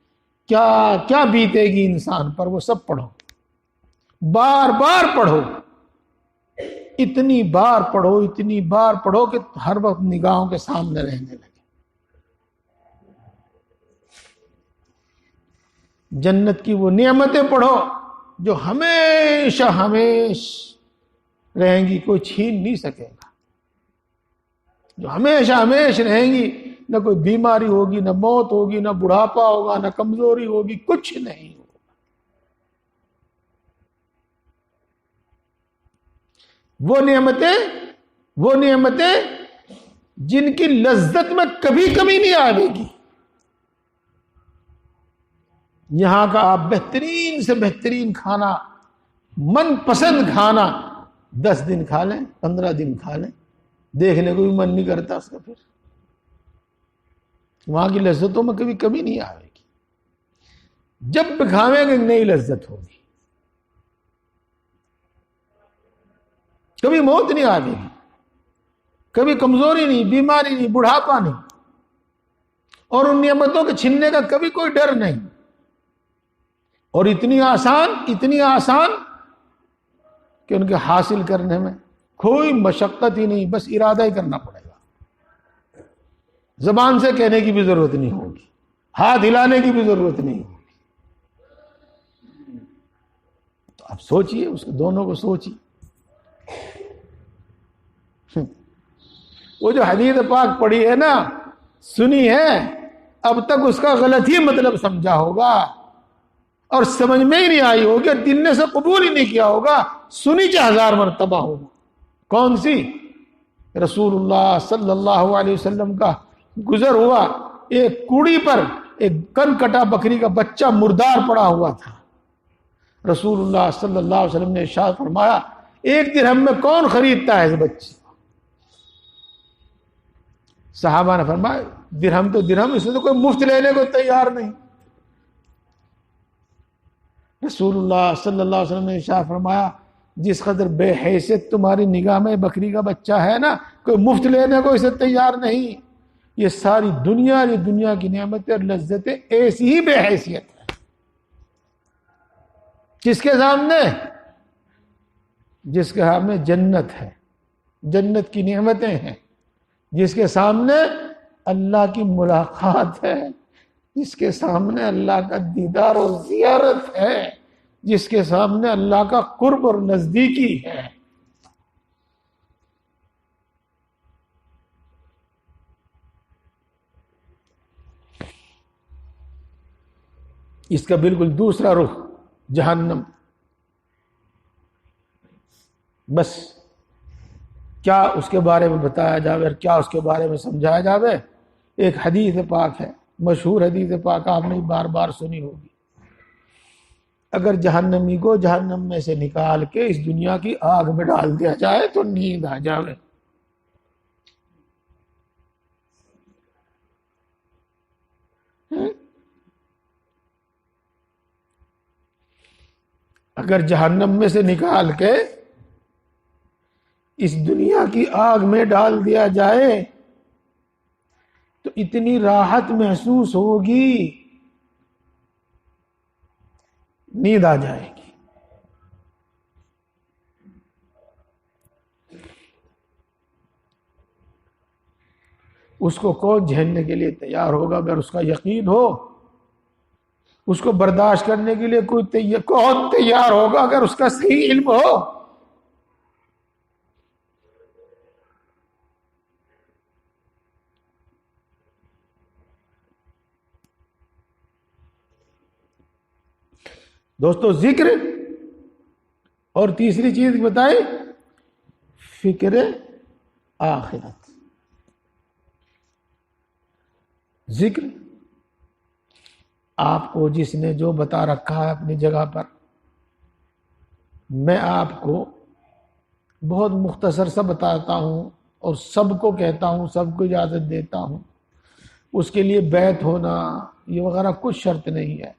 کیا کیا بیتے گی انسان پر، وہ سب پڑھو، بار بار پڑھو، اتنی بار پڑھو، اتنی بار پڑھو کہ ہر وقت نگاہوں کے سامنے رہنے لگے. جنت کی وہ نعمتیں پڑھو جو ہمیشہ ہمیشہ رہیں گی، کوئی چھین نہیں سکے گا، جو ہمیشہ ہمیشہ رہیں گی، نہ کوئی بیماری ہوگی، نہ موت ہوگی، نہ بڑھاپا ہوگا، نہ کمزوری ہوگی، کچھ نہیں ہوگا۔ وہ نعمتیں جن کی لذت میں کبھی کمی نہیں آئے گی۔ یہاں کا آپ بہترین سے بہترین کھانا، من پسند کھانا 10 دن کھا لیں، 15 دن کھا لیں، دیکھنے کو بھی من نہیں کرتا اس کا، پھر وہاں کی لذتوں میں کبھی کمی نہیں آئے گی۔ جب بھی کھاویں گے نئی لذت ہوگی، کبھی موت نہیں آئے گی، کبھی کمزوری نہیں، بیماری نہیں، بڑھاپا نہیں، اور ان نعمتوں کے چھننے کا کبھی کوئی ڈر نہیں، اور اتنی آسان کہ ان کے حاصل کرنے میں کوئی مشقت ہی نہیں، بس ارادہ ہی کرنا پڑے گا۔ زبان سے کہنے کی بھی ضرورت نہیں ہوگی، ہاتھ ہلانے کی بھی ضرورت نہیں ہوگی۔ تو آپ سوچئے، اس دونوں کو سوچئے۔ وہ جو حدیث پاک پڑھی ہے نا، سنی ہے، اب تک اس کا غلط ہی مطلب سمجھا ہوگا، اور سمجھ میں ہی نہیں آئی ہوگی، اور دل نے سے قبول ہی نہیں کیا ہوگا، سنی 1000 مرتبہ ہوگا۔ کون سی؟ رسول اللہ صلی اللہ علیہ وسلم کا گزر ہوا، ایک کوڑی پر ایک کن کٹا بکری کا بچہ مردار پڑا ہوا تھا۔ رسول اللہ صلی اللہ علیہ وسلم نے ارشاد فرمایا، 1 درہم میں کون خریدتا ہے اس بچے؟ صحابہ نے فرمایا، درہم تو درہم، اس نے تو کوئی مفت لینے کو تیار نہیں۔ رسول اللہ صلی اللہ علیہ وسلم نے ارشاد فرمایا، جس قدر بے حیثیت تمہاری نگاہ میں بکری کا بچہ ہے نا، کوئی مفت لینے کو اسے تیار نہیں۔ یہ ساری دنیا، یہ دنیا کی نعمتیں اور لذتیں ایسی ہی بے حیثیت ہے۔ کس کے سامنے؟ جس کے سامنے جنت ہے، جنت کی نعمتیں ہیں، جس کے سامنے اللہ کی ملاقات ہے، جس کے سامنے اللہ کا دیدار اور زیارت ہے، جس کے سامنے اللہ کا قرب اور نزدیکی ہے۔ اس کا بالکل دوسرا رخ جہنم۔ بس کیا اس کے بارے میں بتایا جاوے اور کیا اس کے بارے میں سمجھایا جاوے؟ ایک حدیث پاک ہے، مشہور حدیث پاک، آپ نے بار بار سنی ہوگی۔ اگر جہنمی کو جہنم میں سے نکال کے اس دنیا کی آگ میں ڈال دیا جائے تو نیند آ جاوے۔ اگر جہنم میں سے نکال کے اس دنیا کی آگ میں ڈال دیا جائے تو اتنی راحت محسوس ہوگی، نیند آ جائے گی۔ اس کو کون جھیلنے کے لیے تیار ہوگا؟ اگر اس کا یقین ہو، اس کو برداشت کرنے کے لیے کون تیار ہوگا اگر اس کا صحیح علم ہو؟ دوستو، ذکر اور تیسری چیز بتائیں، فکر آخرت۔ ذکر آپ کو جس نے جو بتا رکھا ہے اپنی جگہ پر، میں آپ کو بہت مختصر سا بتاتا ہوں اور سب کو کہتا ہوں، سب کو اجازت دیتا ہوں۔ اس کے لیے بیعت ہونا یہ وغیرہ کچھ شرط نہیں ہے۔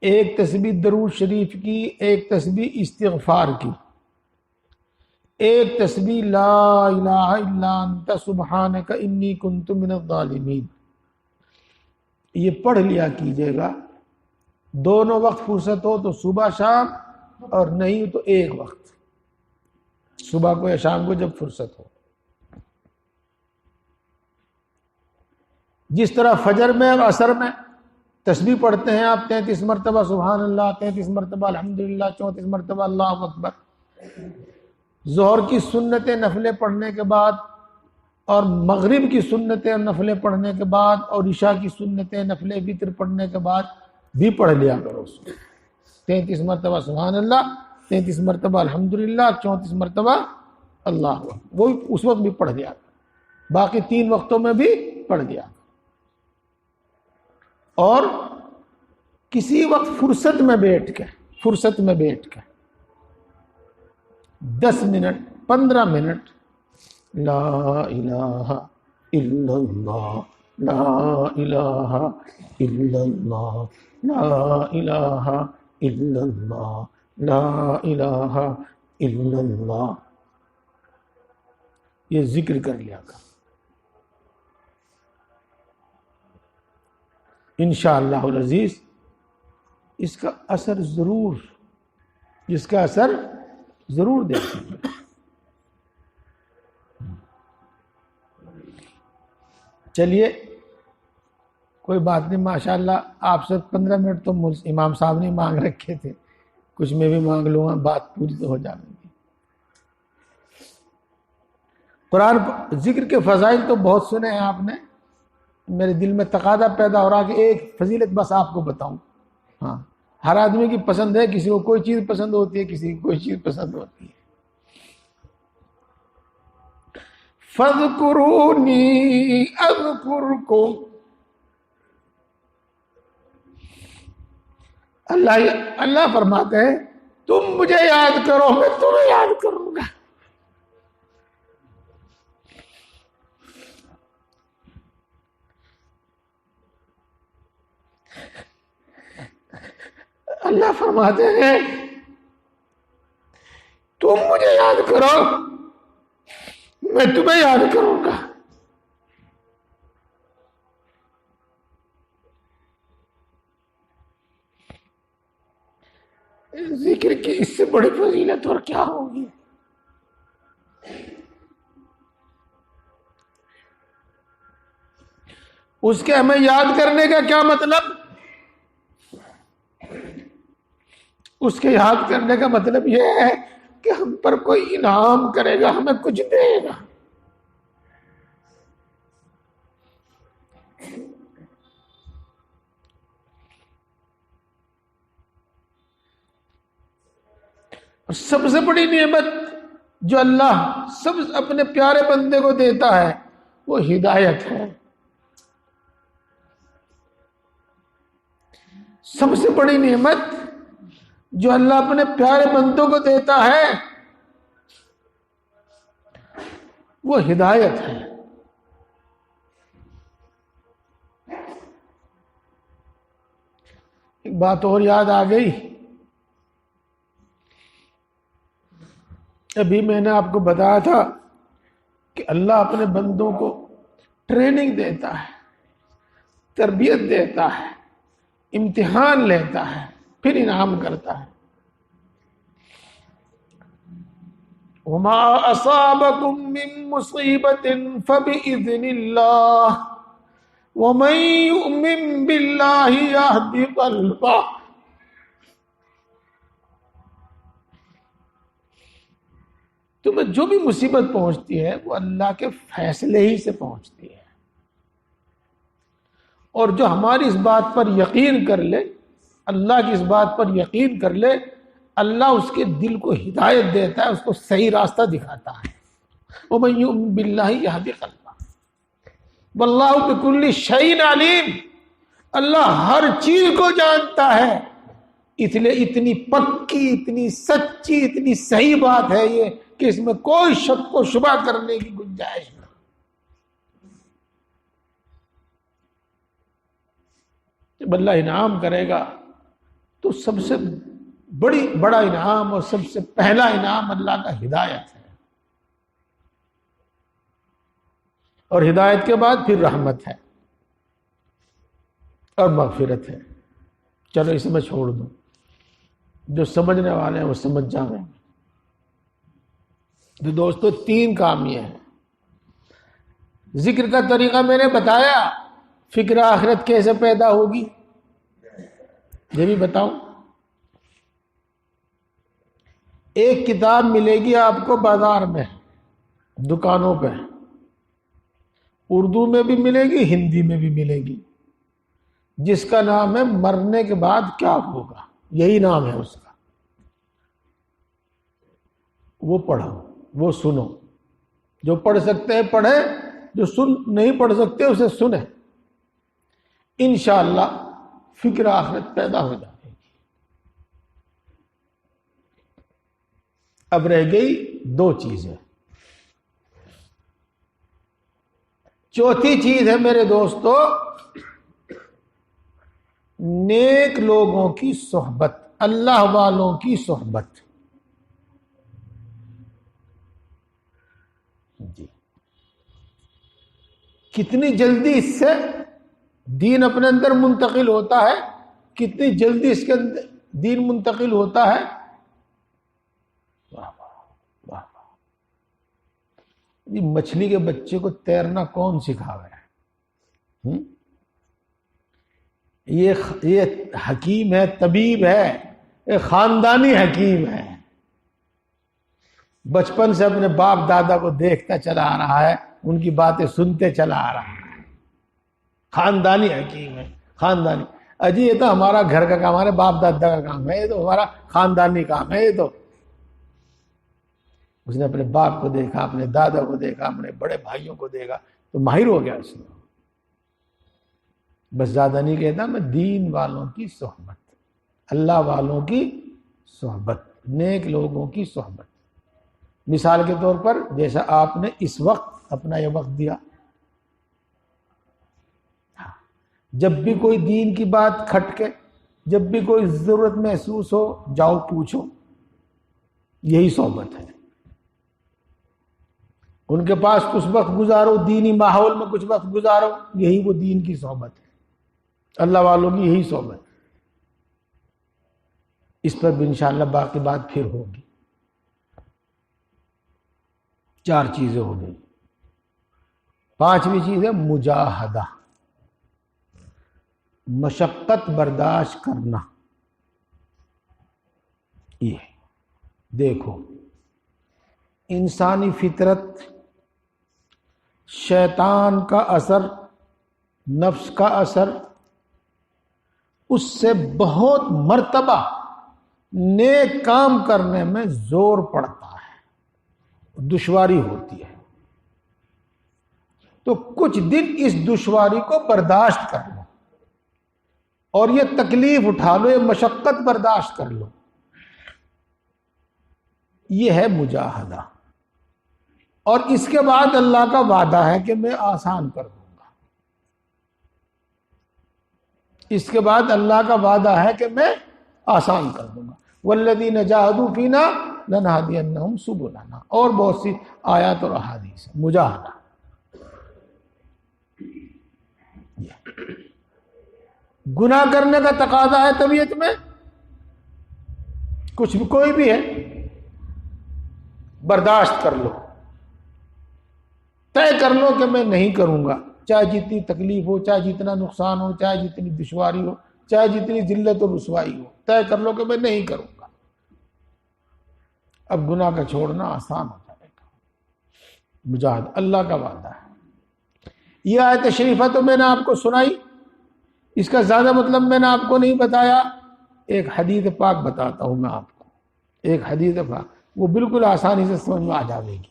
ایک تسبیح درود شریف کی، ایک تسبیح استغفار کی، ایک تسبیح لا الہ الا انت سبحانک انی کنت من الظالمین، یہ پڑھ لیا کیجئے گا۔ دونوں وقت فرصت ہو تو صبح شام، اور نہیں تو ایک وقت، صبح کو یا شام کو جب فرصت ہو۔ جس طرح فجر میں اور عصر میں تسبیح پڑھتے ہیں آپ 33 مرتبہ سبحان اللہ، 33 مرتبہ الحمدللہ، 34 مرتبہ اللہ اکبر۔ ظہر کی سنتیں نفلیں پڑھنے کے بعد اور مغرب کی سنتیں نفلیں پڑھنے کے بعد اور عشاء کی سنتیں نفلیں وتر پڑھنے کے بعد بھی پڑھ لیا کرو اس کو۔ 33 مرتبہ سبحان اللہ، 33 مرتبہ الحمدللہ، 34 مرتبہ اللہ اکبر، وہ اس وقت بھی پڑھ دیا کرو، باقی 3 وقتوں میں بھی پڑھ دیا کرو۔ اور کسی وقت فرصت میں بیٹھ کے 10 منٹ 15 منٹ لا الہ الا اللہ، لا الہ الا اللہ، لا الہ الا اللہ، لا الہ الا اللہ، یہ ذکر کر لیا کر۔ انشاءاللہ العزیز اس کا اثر ضرور دیکھیں گے۔ چلیے کوئی بات نہیں، ماشاءاللہ آپ سے 15 منٹ تو امام صاحب نے مانگ رکھے تھے، کچھ میں بھی مانگ لوں گا، بات پوری تو ہو جائے گی۔ قرآن ذکر کے فضائل تو بہت سنے ہیں آپ نے، میرے دل میں تقاضا پیدا ہو رہا کہ ایک فضیلت بس آپ کو بتاؤں۔ ہاں، ہر آدمی کی پسند ہے، کسی کو کوئی چیز پسند ہوتی ہے، کسی کو کوئی چیز پسند ہوتی ہے۔ فَاذْكُرُونِي أَذْكُرْكُمْ، اللہ فرماتے ہیں تم مجھے یاد کرو، میں تمہیں یاد کروں گا۔ اللہ فرماتے ہیں تم مجھے یاد کرو، میں تمہیں یاد کروں گا۔ ذکر کی اس سے بڑی فضیلت اور کیا ہوگی؟ اس کے ہمیں یاد کرنے کا کیا مطلب؟ اس کے یاد کرنے کا مطلب یہ ہے کہ ہم پر کوئی انعام کرے گا، ہمیں کچھ دے گا۔ اور سب سے بڑی نعمت جو اللہ اپنے پیارے بندے کو دیتا ہے وہ ہدایت ہے۔ سب سے بڑی نعمت جو اللہ اپنے پیارے بندوں کو دیتا ہے وہ ہدایت ہے۔ ایک بات اور یاد آ گئی، ابھی میں نے آپ کو بتایا تھا کہ اللہ اپنے بندوں کو ٹریننگ دیتا ہے، تربیت دیتا ہے، امتحان لیتا ہے، پھر انعام کرتا ہے۔ وَمَا أَصَابَكُم مِّن مُّصِيبَةٍ فَبِإِذْنِ اللَّهِ وَمَن يُؤْمِن بِاللَّهِ يَهْدِ قَلْبَهُ۔ تمہیں جو بھی مصیبت پہنچتی ہے وہ اللہ کے فیصلے ہی سے پہنچتی ہے، اور جو ہماری اس بات پر یقین کر لے، اللہ کی اس بات پر یقین کر لے، اللہ اس کے دل کو ہدایت دیتا ہے، اس کو صحیح راستہ دکھاتا ہے۔ وَمَن يُؤْمِن بِاللَّهِ يَهْدِ قَلْبَهُ وَاللَّهُ بِكُلِّ شَيْءٍ عَلِيمٌ، اللہ ہر چیز کو جانتا ہے، اس لیے اتنی پکی، اتنی سچی، اتنی صحیح بات ہے یہ کہ اس میں کوئی شک و شبہ کرنے کی گنجائش نہیں۔ جب اللہ انعام کرے گا تو سب سے بڑا انعام اور سب سے پہلا انعام اللہ کا ہدایت ہے، اور ہدایت کے بعد پھر رحمت ہے اور مغفرت ہے۔ چلو اسے میں چھوڑ دوں، جو سمجھنے والے ہیں وہ سمجھ جائیں گے۔ تو دوستو 3 کام یہ ہیں۔ ذکر کا طریقہ میں نے بتایا، فکر آخرت کیسے پیدا ہوگی، یہ بھی بتاؤں. ایک کتاب ملے گی آپ کو بازار میں، دکانوں پہ، اردو میں بھی ملے گی، ہندی میں بھی ملے گی، جس کا نام ہے مرنے کے بعد کیا ہوگا. یہی نام ہے اس کا. وہ پڑھو، وہ سنو. جو پڑھ سکتے ہیں پڑھیں، جو نہیں پڑھ سکتے اسے سنیں. انشاءاللہ فکر آخرت پیدا ہو جائے گی. اب رہ گئی 2 چیزیں. چوتھی چیز ہے میرے دوستو، نیک لوگوں کی صحبت، اللہ والوں کی صحبت. جی کتنی جلدی اس سے دین اپنے اندر منتقل ہوتا ہے، کتنی جلدی اس کے اندر دین منتقل ہوتا ہے. واہ واہ واہ. یہ مچھلی کے بچے کو تیرنا کون سکھاوے؟ یہ حکیم ہے، طبیب ہے، ایک خاندانی حکیم ہے. بچپن سے اپنے باپ دادا کو دیکھتا چلا آ رہا ہے، ان کی باتیں سنتے چلا آ رہا ہے. خاندانی حکیم ہے، خاندانی. اجی یہ تو ہمارا گھر کا کام، ہمارے باپ دادا کا کام ہے، یہ تو ہمارا خاندانی کام ہے. یہ تو اس نے اپنے باپ کو دیکھا، اپنے دادا کو دیکھا، اپنے بڑے بھائیوں کو دیکھا، تو ماہر ہو گیا اس میں. بس زیادہ نہیں کہتا، میں دین والوں کی صحبت، اللہ والوں کی صحبت، نیک لوگوں کی صحبت. مثال کے طور پر جیسا آپ نے اس وقت اپنا یہ وقت دیا، جب بھی کوئی دین کی بات کھٹکے، جب بھی کوئی ضرورت محسوس ہو، جاؤ پوچھو. یہی صحبت ہے. ان کے پاس کچھ وقت گزارو، دینی ماحول میں کچھ وقت گزارو، یہی وہ دین کی صحبت ہے، اللہ والوں کی یہی صحبت. اس پر بھی انشاءاللہ باقی بات پھر ہوگی. 4 چیزیں ہو گئی. 5ویں چیز ہے مجاہدہ، مشقت برداشت کرنا. یہ دیکھو انسانی فطرت، شیطان کا اثر، نفس کا اثر، اس سے بہت مرتبہ نیک کام کرنے میں زور پڑتا ہے، دشواری ہوتی ہے. تو کچھ دن اس دشواری کو برداشت کر لو، اور یہ تکلیف اٹھا لو، یہ مشقت برداشت کر لو. یہ ہے مجاہدہ. اور اس کے بعد اللہ کا وعدہ ہے کہ میں آسان کر دوں گا. اس کے بعد اللہ کا وعدہ ہے کہ میں آسان کر دوں گا. والذین جاہدوا فینا لنہدینہم سبلنا. اور بہت سی آیات اور احادیث. مجاہدہ گناہ کرنے کا تقاضا ہے طبیعت میں، کچھ بھی کوئی بھی ہے، برداشت کر لو، طے کر لو کہ میں نہیں کروں گا، چاہے جتنی تکلیف ہو، چاہے جتنا نقصان ہو، چاہے جتنی دشواری ہو، چاہے جتنی ذلت و رسوائی ہو، طے کر لو کہ میں نہیں کروں گا. اب گناہ کا چھوڑنا آسان ہو جائے گا. مجاہد اللہ کا وعدہ ہے. یہ آیت شریفہ تو میں نے آپ کو سنائی، اس کا زیادہ مطلب میں نے آپ کو نہیں بتایا. ایک حدیث پاک بتاتا ہوں میں آپ کو. ایک حدیث پاک وہ بالکل آسانی سے سمجھ میں آ جائے گی.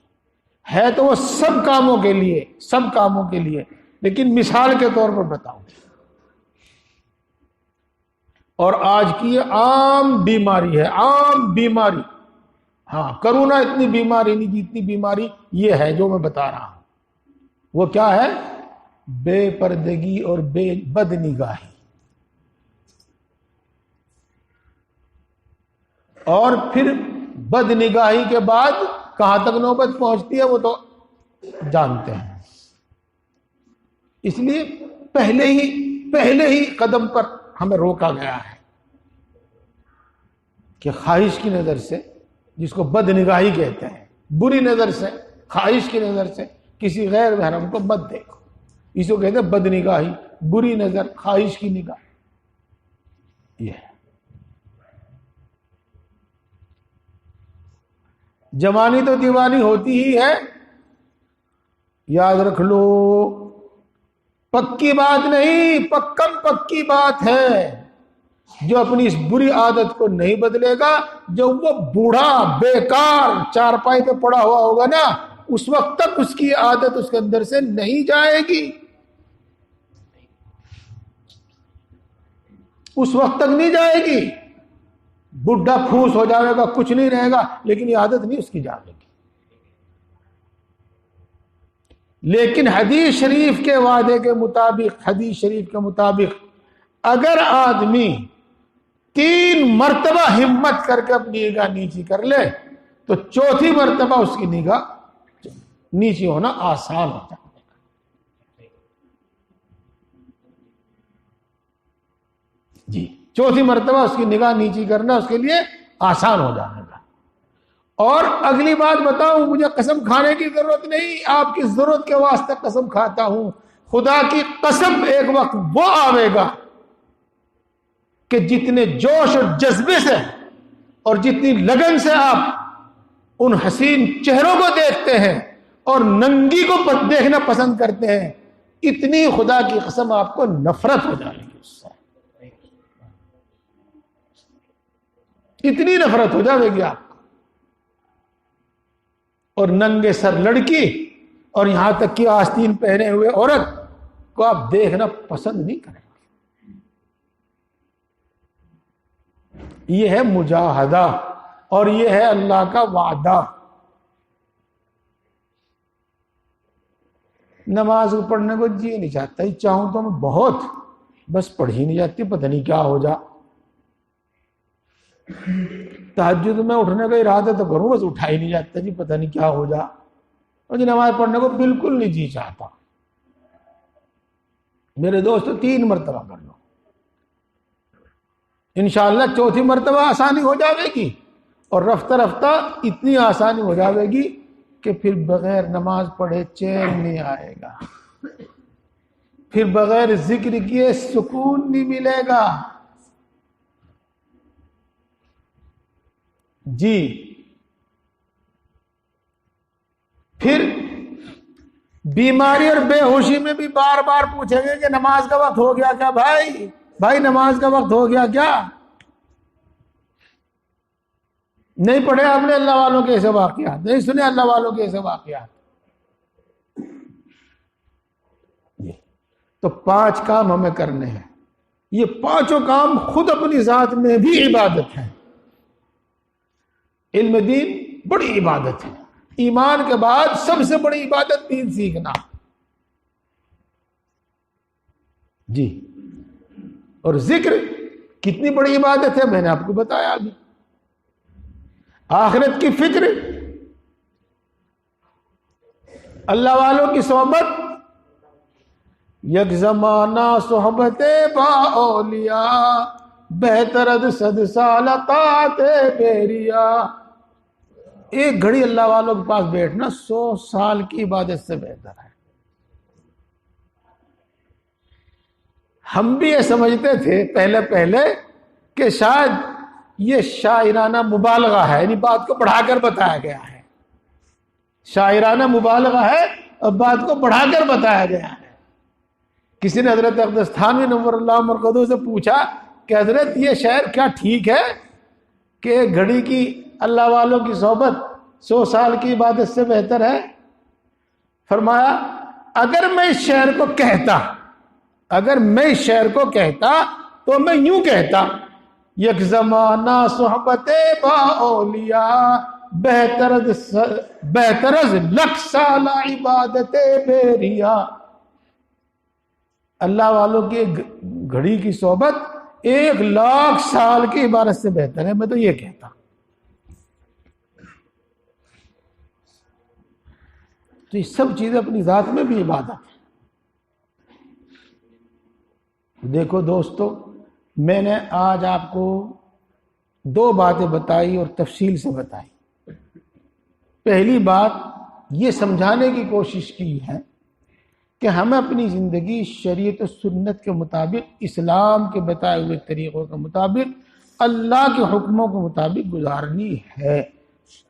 ہے تو وہ سب کاموں کے لیے، سب کاموں کے لیے، لیکن مثال کے طور پر بتاؤں. اور آج کی یہ عام بیماری ہے، عام بیماری. ہاں کرونا اتنی بیماری نہیں جتنی بیماری یہ ہے جو میں بتا رہا ہوں. وہ کیا ہے؟ بے پردگی اور بد نگاہی. اور پھر بد نگاہی کے بعد کہاں تک نوبت پہنچتی ہے وہ تو جانتے ہیں. اس لیے پہلے ہی قدم پر ہمیں روکا گیا ہے کہ خواہش کی نظر سے، جس کو بد نگاہی کہتے ہیں، بری نظر سے، خواہش کی نظر سے کسی غیر محرم کو مت دیکھو. اس کو کہتے ہیں بد نگاہی، بری نظر، خواہش کی نگاہ. یہ ہے۔ جوانی تو دیوانی ہوتی ہی ہے، یاد رکھ لو، پکی بات نہیں، پکم پکی بات ہے۔ جو اپنی اس بری عادت کو نہیں بدلے گا، جب وہ بوڑھا بیکار چارپائی پہ پڑا ہوا ہوگا نا، اس وقت تک اس کی عادت اس کے اندر سے نہیں جائے گی، اس وقت تک نہیں جائے گی۔ بڈھا پھوس ہو جائے گا، کچھ نہیں رہے گا، لیکن یہ عادت نہیں اس کی جائے گی۔ لیکن حدیث شریف کے وعدے کے مطابق، حدیث شریف کے مطابق اگر آدمی 3 مرتبہ ہمت کر کے اپنی نگاہ نیچی کر لے تو 4تھی مرتبہ اس کی نگاہ نیچی ہونا آسان ہو جائے گا۔ جی، 4تھی مرتبہ اس کی نگاہ نیچی کرنا اس کے لیے آسان ہو جائے گا۔ اور اگلی بات بتاؤں، مجھے قسم کھانے کی ضرورت نہیں، آپ کی ضرورت کے واسطے قسم کھاتا ہوں، خدا کی قسم ایک وقت وہ آئے گا کہ جتنے جوش اور جذبے سے اور جتنی لگن سے آپ ان حسین چہروں کو دیکھتے ہیں اور ننگی کو دیکھنا پسند کرتے ہیں، اتنی خدا کی قسم آپ کو نفرت ہو جائے گی، اس سے اتنی نفرت ہو جائے گی آپ کو۔ اور ننگے سر لڑکی اور یہاں تک کہ آستین پہنے ہوئے عورت کو آپ دیکھنا پسند نہیں کریں گے۔ یہ ہے مجاہدہ اور یہ ہے اللہ کا وعدہ۔ نماز پڑھنے کو جی نہیں چاہتا، چاہوں تو میں بہت، بس پڑھ ہی نہیں جاتی، پتہ نہیں کیا ہو جا۔ تہجد میں اٹھنے کا ارادہ تو کروں، بس اٹھا ہی نہیں جاتا، جی پتہ نہیں کیا ہو جا۔ اور جی نماز پڑھنے کو بالکل نہیں جی چاہتا۔ میرے دوستو 3 مرتبہ کر لو، انشاءاللہ 4تھی مرتبہ آسانی ہو جاوے گی، اور رفتہ رفتہ اتنی آسانی ہو جاوے گی کہ پھر بغیر نماز پڑھے چین نہیں آئے گا، پھر بغیر ذکر کیے سکون نہیں ملے گا۔ جی، پھر بیماری اور بے ہوشی میں بھی بار بار پوچھیں گے کہ نماز کا وقت ہو گیا کیا بھائی نماز کا وقت ہو گیا کیا؟ نہیں پڑھے آپ نے اللہ والوں کے ایسے واقعات، نہیں سنے اللہ والوں کے ایسے واقعات۔ تو 5 کام ہمیں کرنے ہیں، یہ 5 کام خود اپنی ذات میں بھی عبادت ہے۔ علم دین بڑی عبادت ہے، ایمان کے بعد سب سے بڑی عبادت دین سیکھنا۔ جی، اور ذکر کتنی بڑی عبادت ہے میں نے آپ کو بتایا ابھی۔ آخرت کی فکر، اللہ والوں کی صحبت، یک زمانہ صحبت با اولیاء، بہترد 100 سال طاعت بیریا۔ ایک گھڑی اللہ والوں کے پاس بیٹھنا 100 سال کی عبادت سے بہتر ہے۔ ہم بھی یہ سمجھتے تھے پہلے کہ شاید یہ شاعرانہ مبالغہ ہے، یعنی بات کو بڑھا کر بتایا گیا ہے، شاعرانہ مبالغہ ہے اور بات کو بڑھا کر بتایا گیا ہے۔ کسی نے حضرت اقدس تھانوی نور اللہ مرقدہ سے پوچھا کہ حضرت یہ شعر کیا ٹھیک ہے کہ ایک گھڑی کی اللہ والوں کی صحبت 100 سال کی عبادت سے بہتر ہے؟ فرمایا اگر میں اس شعر کو کہتا تو میں یوں کہتا، یک زمانہ صحبت با اولیاء، بہترز 1,00,000 سال عبادت بیریا۔ اللہ والوں کی گھڑی کی صحبت 1,00,000 سال کی عبادت سے بہتر ہے، میں تو یہ کہتا۔ تو یہ سب چیزیں اپنی ذات میں بھی عبادت ہے۔ دیکھو دوستو، میں نے آج آپ کو 2 باتیں بتائی اور تفصیل سے بتائی۔ پہلی بات یہ سمجھانے کی کوشش کی ہے کہ ہمیں اپنی زندگی شریعت و سنت کے مطابق، اسلام کے بتائے ہوئے طریقوں کے مطابق، اللہ کے حکموں کے مطابق گزارنی ہے،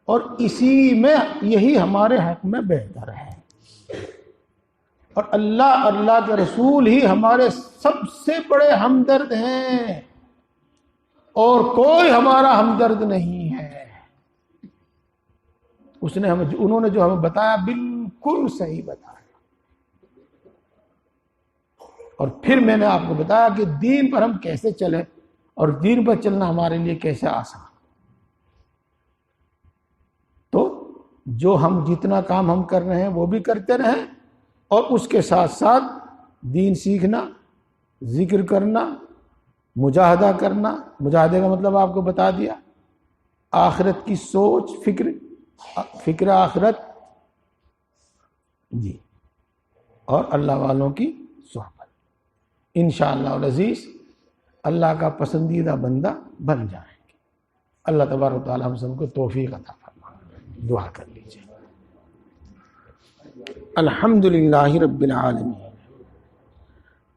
اور اسی میں یہی ہمارے حق میں بہتر ہے۔ اور اللہ کے رسول ہی ہمارے سب سے بڑے ہمدرد ہیں، اور کوئی ہمارا ہمدرد نہیں ہے۔ انہوں نے جو ہمیں بتایا بالکل صحیح بتایا۔ اور پھر میں نے آپ کو بتایا کہ دین پر ہم کیسے چلیں، اور دین پر چلنا ہمارے لیے کیسے آسان۔ تو جو ہم جتنا کام ہم کر رہے ہیں وہ بھی کرتے رہیں، اور اس کے ساتھ ساتھ دین سیکھنا، ذکر کرنا، مجاہدہ کرنا۔ مجاہدے کا مطلب آپ کو بتا دیا، آخرت کی سوچ، فکر آخرت، جی، اور اللہ والوں کی صحبت۔ انشاءاللہ العزیز اللہ کا پسندیدہ بندہ بن جائیں گے۔ اللہ تبارک و تعالی ہم سب کو توفیق عطا فرمائے۔ دعا کر لیجیے۔ الحمدللہ رب العالمین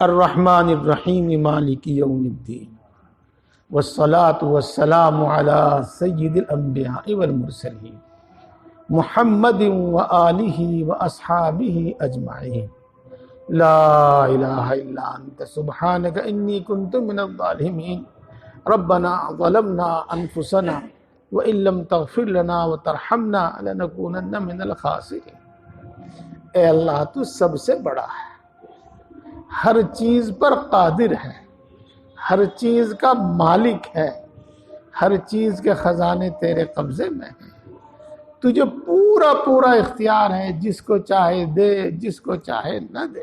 الرحمن الرحیم مالک یوم الدین والصلاة والسلام علی سید الانبیاء والمرسلین محمد وآلہ واصحابہ اجمعین۔ لا الہ الا انت سبحانک انی کنت من الظالمین۔ ربنا ظلمنا انفسنا وان لم تغفر لنا وترحمنا لنکونن من الخاسرین۔ اے اللہ تو سب سے بڑا ہے، ہر چیز پر قادر ہے، ہر چیز کا مالک ہے، ہر چیز کے خزانے تیرے قبضے میں ہیں۔ تجھے پورا اختیار ہے، جس کو چاہے دے، جس کو چاہے نہ دے۔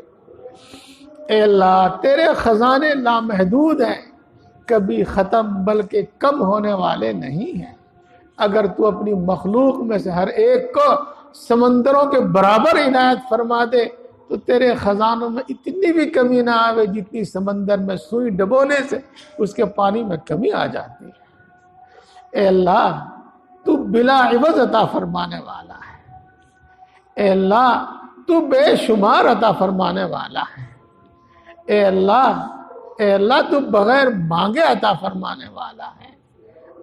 اے اللہ تیرے خزانے لامحدود ہیں، کبھی ختم بلکہ کم ہونے والے نہیں ہیں۔ اگر تو اپنی مخلوق میں سے ہر ایک کو سمندروں کے برابر عنایت فرما دے تو تیرے خزانوں میں اتنی بھی کمی نہ آوے جتنی سمندر میں سوئی ڈبونے سے اس کے پانی میں کمی آ جاتی ہے۔ اے اللہ تو بلا عوض عطا فرمانے والا ہے۔ اے اللہ تو بے شمار عطا فرمانے والا ہے۔ اے اللہ تو بغیر مانگے عطا فرمانے والا ہے،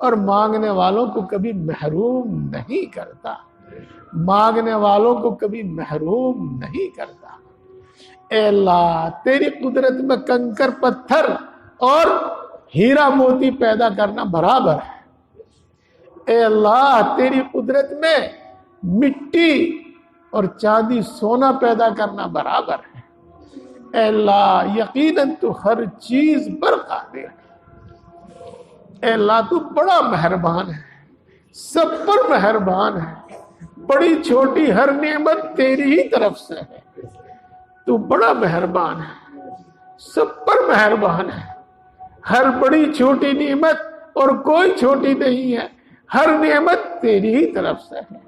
اور مانگنے والوں کو کبھی محروم نہیں کرتا، مانگنے والوں کو کبھی محروم نہیں کرتا۔ اے اللہ تیری قدرت میں کنکر پتھر اور ہیرا موتی پیدا کرنا برابر ہے۔ اے اللہ تیری قدرت میں مٹی اور چاندی سونا پیدا کرنا برابر ہے۔ اے اللہ یقیناً تو ہر چیز پر قادر ہے۔ اے اللہ تو بڑا مہربان ہے، سب پر مہربان ہے، بڑی چھوٹی ہر نعمت تیری ہی طرف سے ہے۔ تو بڑا مہربان ہے، سب پر مہربان ہے، ہر بڑی چھوٹی نعمت اور کوئی چھوٹی نہیں ہے، ہر نعمت تیری ہی طرف سے ہے۔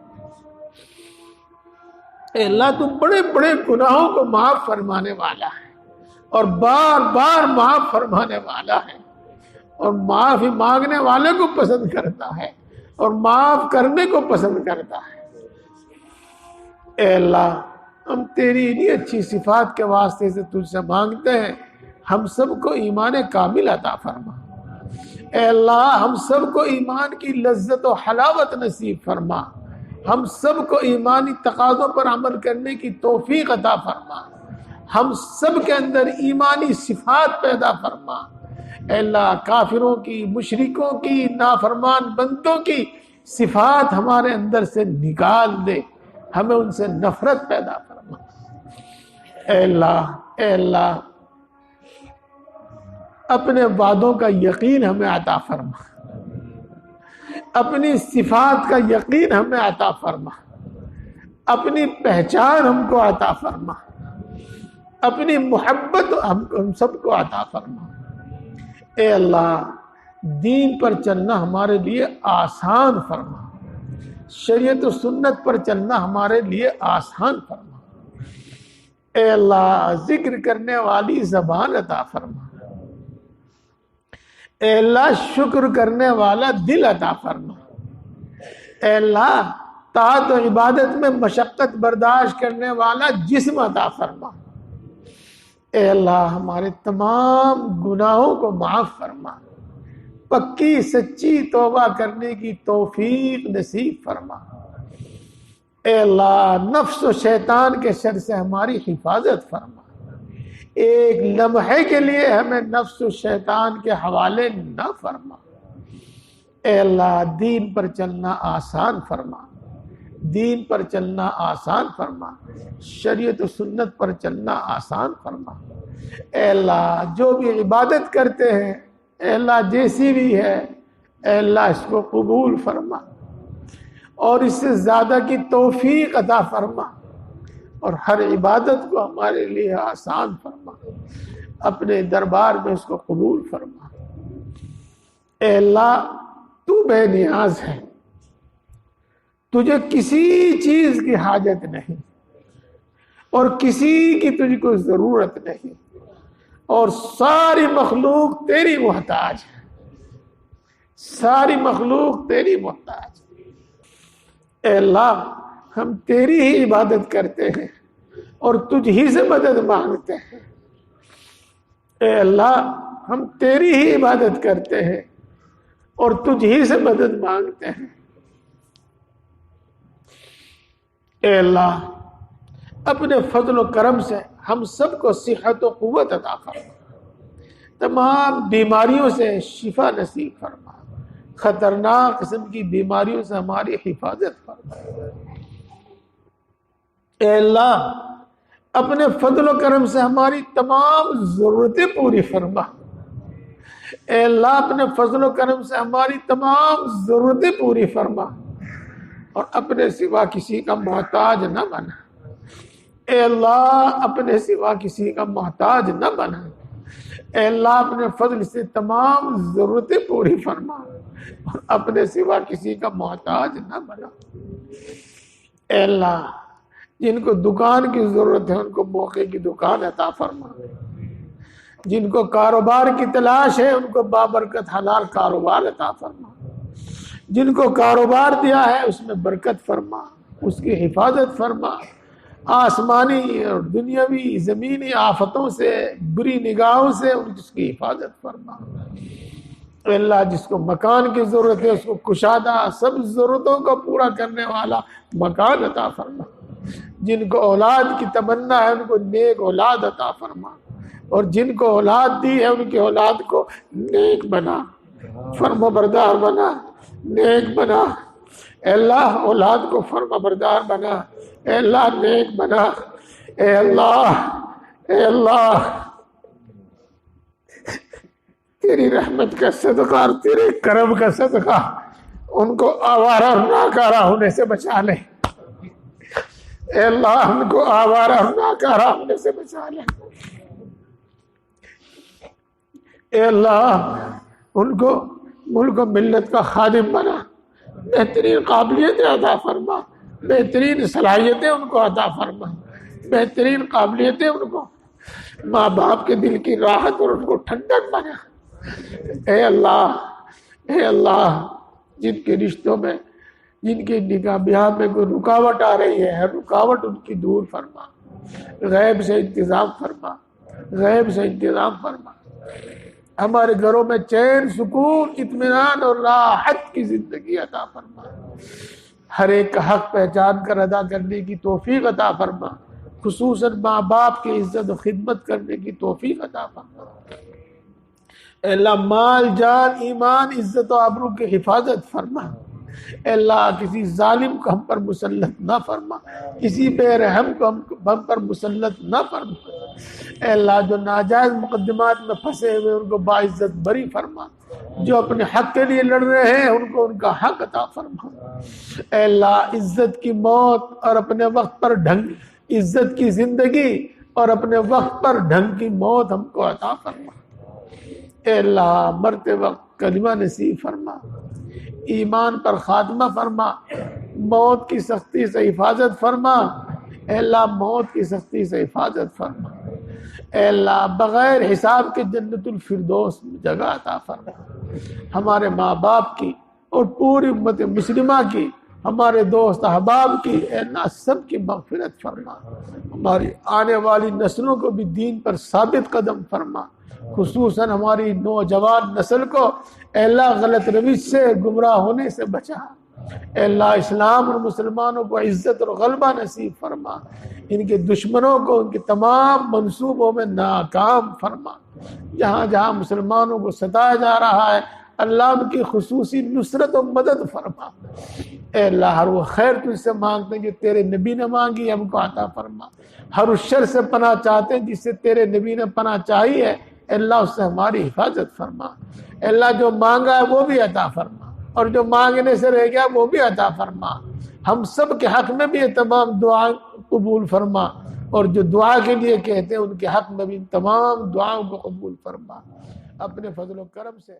اے اللہ تو بڑے بڑے گناہوں کو معاف فرمانے والا ہے، اور بار بار معاف فرمانے والا ہے، اور معافی مانگنے والے کو پسند کرتا ہے، اور معاف کرنے کو پسند کرتا ہے۔ اے اللہ ہم تیری انہی اچھی صفات کے واسطے سے تجھ سے مانگتے ہیں، ہم سب کو ایمان کامل عطا فرما۔ اے اللہ ہم سب کو ایمان کی لذت و حلاوت نصیب فرما، ہم سب کو ایمانی تقاضوں پر عمل کرنے کی توفیق عطا فرما، ہم سب کے اندر ایمانی صفات پیدا فرما۔ اے اللہ کافروں کی، مشرکوں کی، نافرمان بندوں کی صفات ہمارے اندر سے نکال دے، ہمیں ان سے نفرت پیدا فرما۔ اے اللہ اپنے وعدوں کا یقین ہمیں عطا فرما، اپنی صفات کا یقین ہمیں عطا فرما، اپنی پہچان ہم کو عطا فرما، اپنی محبت ہم سب کو عطا فرما۔ اے اللہ دین پر چلنا ہمارے لیے آسان فرما، شریعت و سنت پر چلنا ہمارے لیے آسان فرما۔ اے اللہ ذکر کرنے والی زبان عطا فرما۔ اے اللہ شکر کرنے والا دل عطا فرما۔ اے اللہ طاعت و عبادت میں مشقت برداشت کرنے والا جسم عطا فرما۔ اے اللہ ہمارے تمام گناہوں کو معاف فرما، پکی سچی توبہ کرنے کی توفیق نصیب فرما۔ اے اللہ نفس و شیطان کے شر سے ہماری حفاظت فرما، ایک لمحے کے لیے ہمیں نفس و شیطان کے حوالے نہ فرما۔ اے اللہ دین پر چلنا آسان فرما، دین پر چلنا آسان فرما، شریعت و سنت پر چلنا آسان فرما۔ اے اللہ جو بھی عبادت کرتے ہیں اے اللہ جیسی بھی ہے اے اللہ اس کو قبول فرما اور اس سے زیادہ کی توفیق عطا فرما، اور ہر عبادت کو ہمارے لیے آسان فرما، اپنے دربار میں اس کو قبول فرما۔ اے اللہ تو بے نیاز ہے، تجھے کسی چیز کی حاجت نہیں اور کسی کی تجھ کو ضرورت نہیں، اور ساری مخلوق تیری محتاج ہے، ساری مخلوق تیری محتاج ہے۔ اے اللہ ہم تیری ہی عبادت کرتے ہیں اور تجھ ہی سے مدد مانگتے ہیں۔ اے اللہ ہم تیری ہی عبادت کرتے ہیں اور تجھ ہی سے مدد مانگتے ہیں۔ اے اللہ اپنے فضل و کرم سے ہم سب کو صحت و قوت عطا فرما، تمام بیماریوں سے شفا نصیب فرما، خطرناک قسم کی بیماریوں سے ہماری حفاظت فرما۔ اے اللہ اپنے فضل و کرم سے ہماری تمام ضرورتیں پوری فرما۔ اے اللہ اپنے فضل و کرم سے ہماری تمام ضرورتیں پوری فرما اور اپنے سوا کسی کا محتاج نہ بنا۔ اے اللہ اپنے سوا کسی کا محتاج نہ بنا۔ اے اللہ اپنے فضل سے تمام ضرورتیں پوری فرما اور اپنے سوا کسی کا محتاج نہ بنا۔ اے اللہ جن کو دکان کی ضرورت ہے ان کو موقع کی دکان عطا فرما، جن کو کاروبار کی تلاش ہے ان کو بابرکت حلال کاروبار عطا فرما، جن کو کاروبار دیا ہے اس میں برکت فرما، اس کی حفاظت فرما، آسمانی اور دنیاوی زمینی آفتوں سے بری نگاہوں سے اس کی حفاظت فرما۔ اے اللہ جس کو مکان کی ضرورت ہے اس کو کشادہ سب ضرورتوں کو پورا کرنے والا مکان عطا فرما، جن کو اولاد کی تمنا ہے ان کو نیک اولاد عطا فرما، اور جن کو اولاد دی ہے ان کی اولاد کو نیک بنا، فرما بردار بنا، نیک بنا۔ اے اللہ اولاد کو فرما بردار بنا، اے اللہ نیک بنا۔ اے اللہ تیری رحمت کا صدقہ اور تیرے کرم کا صدقہ ان کو آوارہ اور ناکارہ ہونے سے بچا لے۔ اے اللہ ان کو آوارہ اور ناکارہ ہونے سے بچا لے۔ اے اللہ ان کو ملک و ملت کا خادم بنا، بہترین قابلیتیں عطا فرما، بہترین صلاحیتیں ان کو عطا فرما، بہترین قابلیتیں ان کو، ماں باپ کے دل کی راحت اور ان کو ٹھنڈک بنا۔ اے اللہ جن کے رشتوں میں جن کی نکاح بیاہ میں کوئی رکاوٹ آ رہی ہے ہر رکاوٹ ان کی دور فرما، غیب سے انتظام فرما، غیب سے انتظام فرما۔ ہمارے گھروں میں چین، سکون، اطمینان اور راحت کی زندگی عطا فرما، ہر ایک کا حق پہچان کر ادا کرنے کی توفیق عطا فرما، خصوصاً ماں باپ کی عزت و خدمت کرنے کی توفیق عطا فرما۔ اے اللہ مال، جان، ایمان، عزت و آبرو کی حفاظت فرما۔ اے اللہ کسی ظالم کو ہم پر مسلط نہ فرما، کسی بے رحم کو ہم پر مسلط نہ فرما۔ اے اللہ جو ناجائز مقدمات میں پھنسے ہوئے ان کو باعزت بری فرما، جو اپنے حق کے لیے لڑ رہے ہیں ان کو ان کا حق عطا فرما۔ اے اللہ عزت کی موت اور اپنے وقت پر عزت کی زندگی اور اپنے وقت پر ڈھنگ کی موت ہم کو عطا فرما۔ اے اللہ مرتے وقت کلمہ نصیب فرما، ایمان پر خاتمہ فرما، موت کی سختی سے حفاظت فرما۔ اے اللہ موت کی سختی سے حفاظت فرما۔ اے اللہ بغیر حساب کے جنت الفردوس میں جگہ عطا فرما۔ ہمارے ماں باپ کی اور پوری امت مسلمہ کی ہمارے دوست احباب کی اے اللہ سب کی مغفرت فرما، ہماری آنے والی نسلوں کو بھی دین پر ثابت قدم فرما، خصوصاً ہماری نوجوان نسل کو اے اللہ غلط روش سے گمراہ ہونے سے بچا، اے اللہ اسلام اور مسلمانوں کو عزت اور غلبہ نصیب فرما، ان کے دشمنوں کو ان کے تمام منصوبوں میں ناکام فرما، جہاں جہاں مسلمانوں کو ستایا جا رہا ہے اللہ ان کی خصوصی نصرت و مدد فرما، اے اللہ ہر وہ خیر تجھ سے مانگتے ہیں جو تیرے نبی نے مانگی ہم کو عطا فرما، ہر اس شر سے پناہ چاہتے ہیں جس سے تیرے نبی نے پناہ چاہی ہے اے اللہ اس سے ہماری حفاظت فرما، اے اللہ جو مانگا ہے وہ بھی عطا فرما اور جو مانگنے سے رہ گیا وہ بھی عطا فرما، ہم سب کے حق میں بھی یہ تمام دعا قبول فرما، اور جو دعا کے لیے کہتے ہیں ان کے حق میں بھی ان تمام دعاؤں کو قبول فرما اپنے فضل و کرم سے۔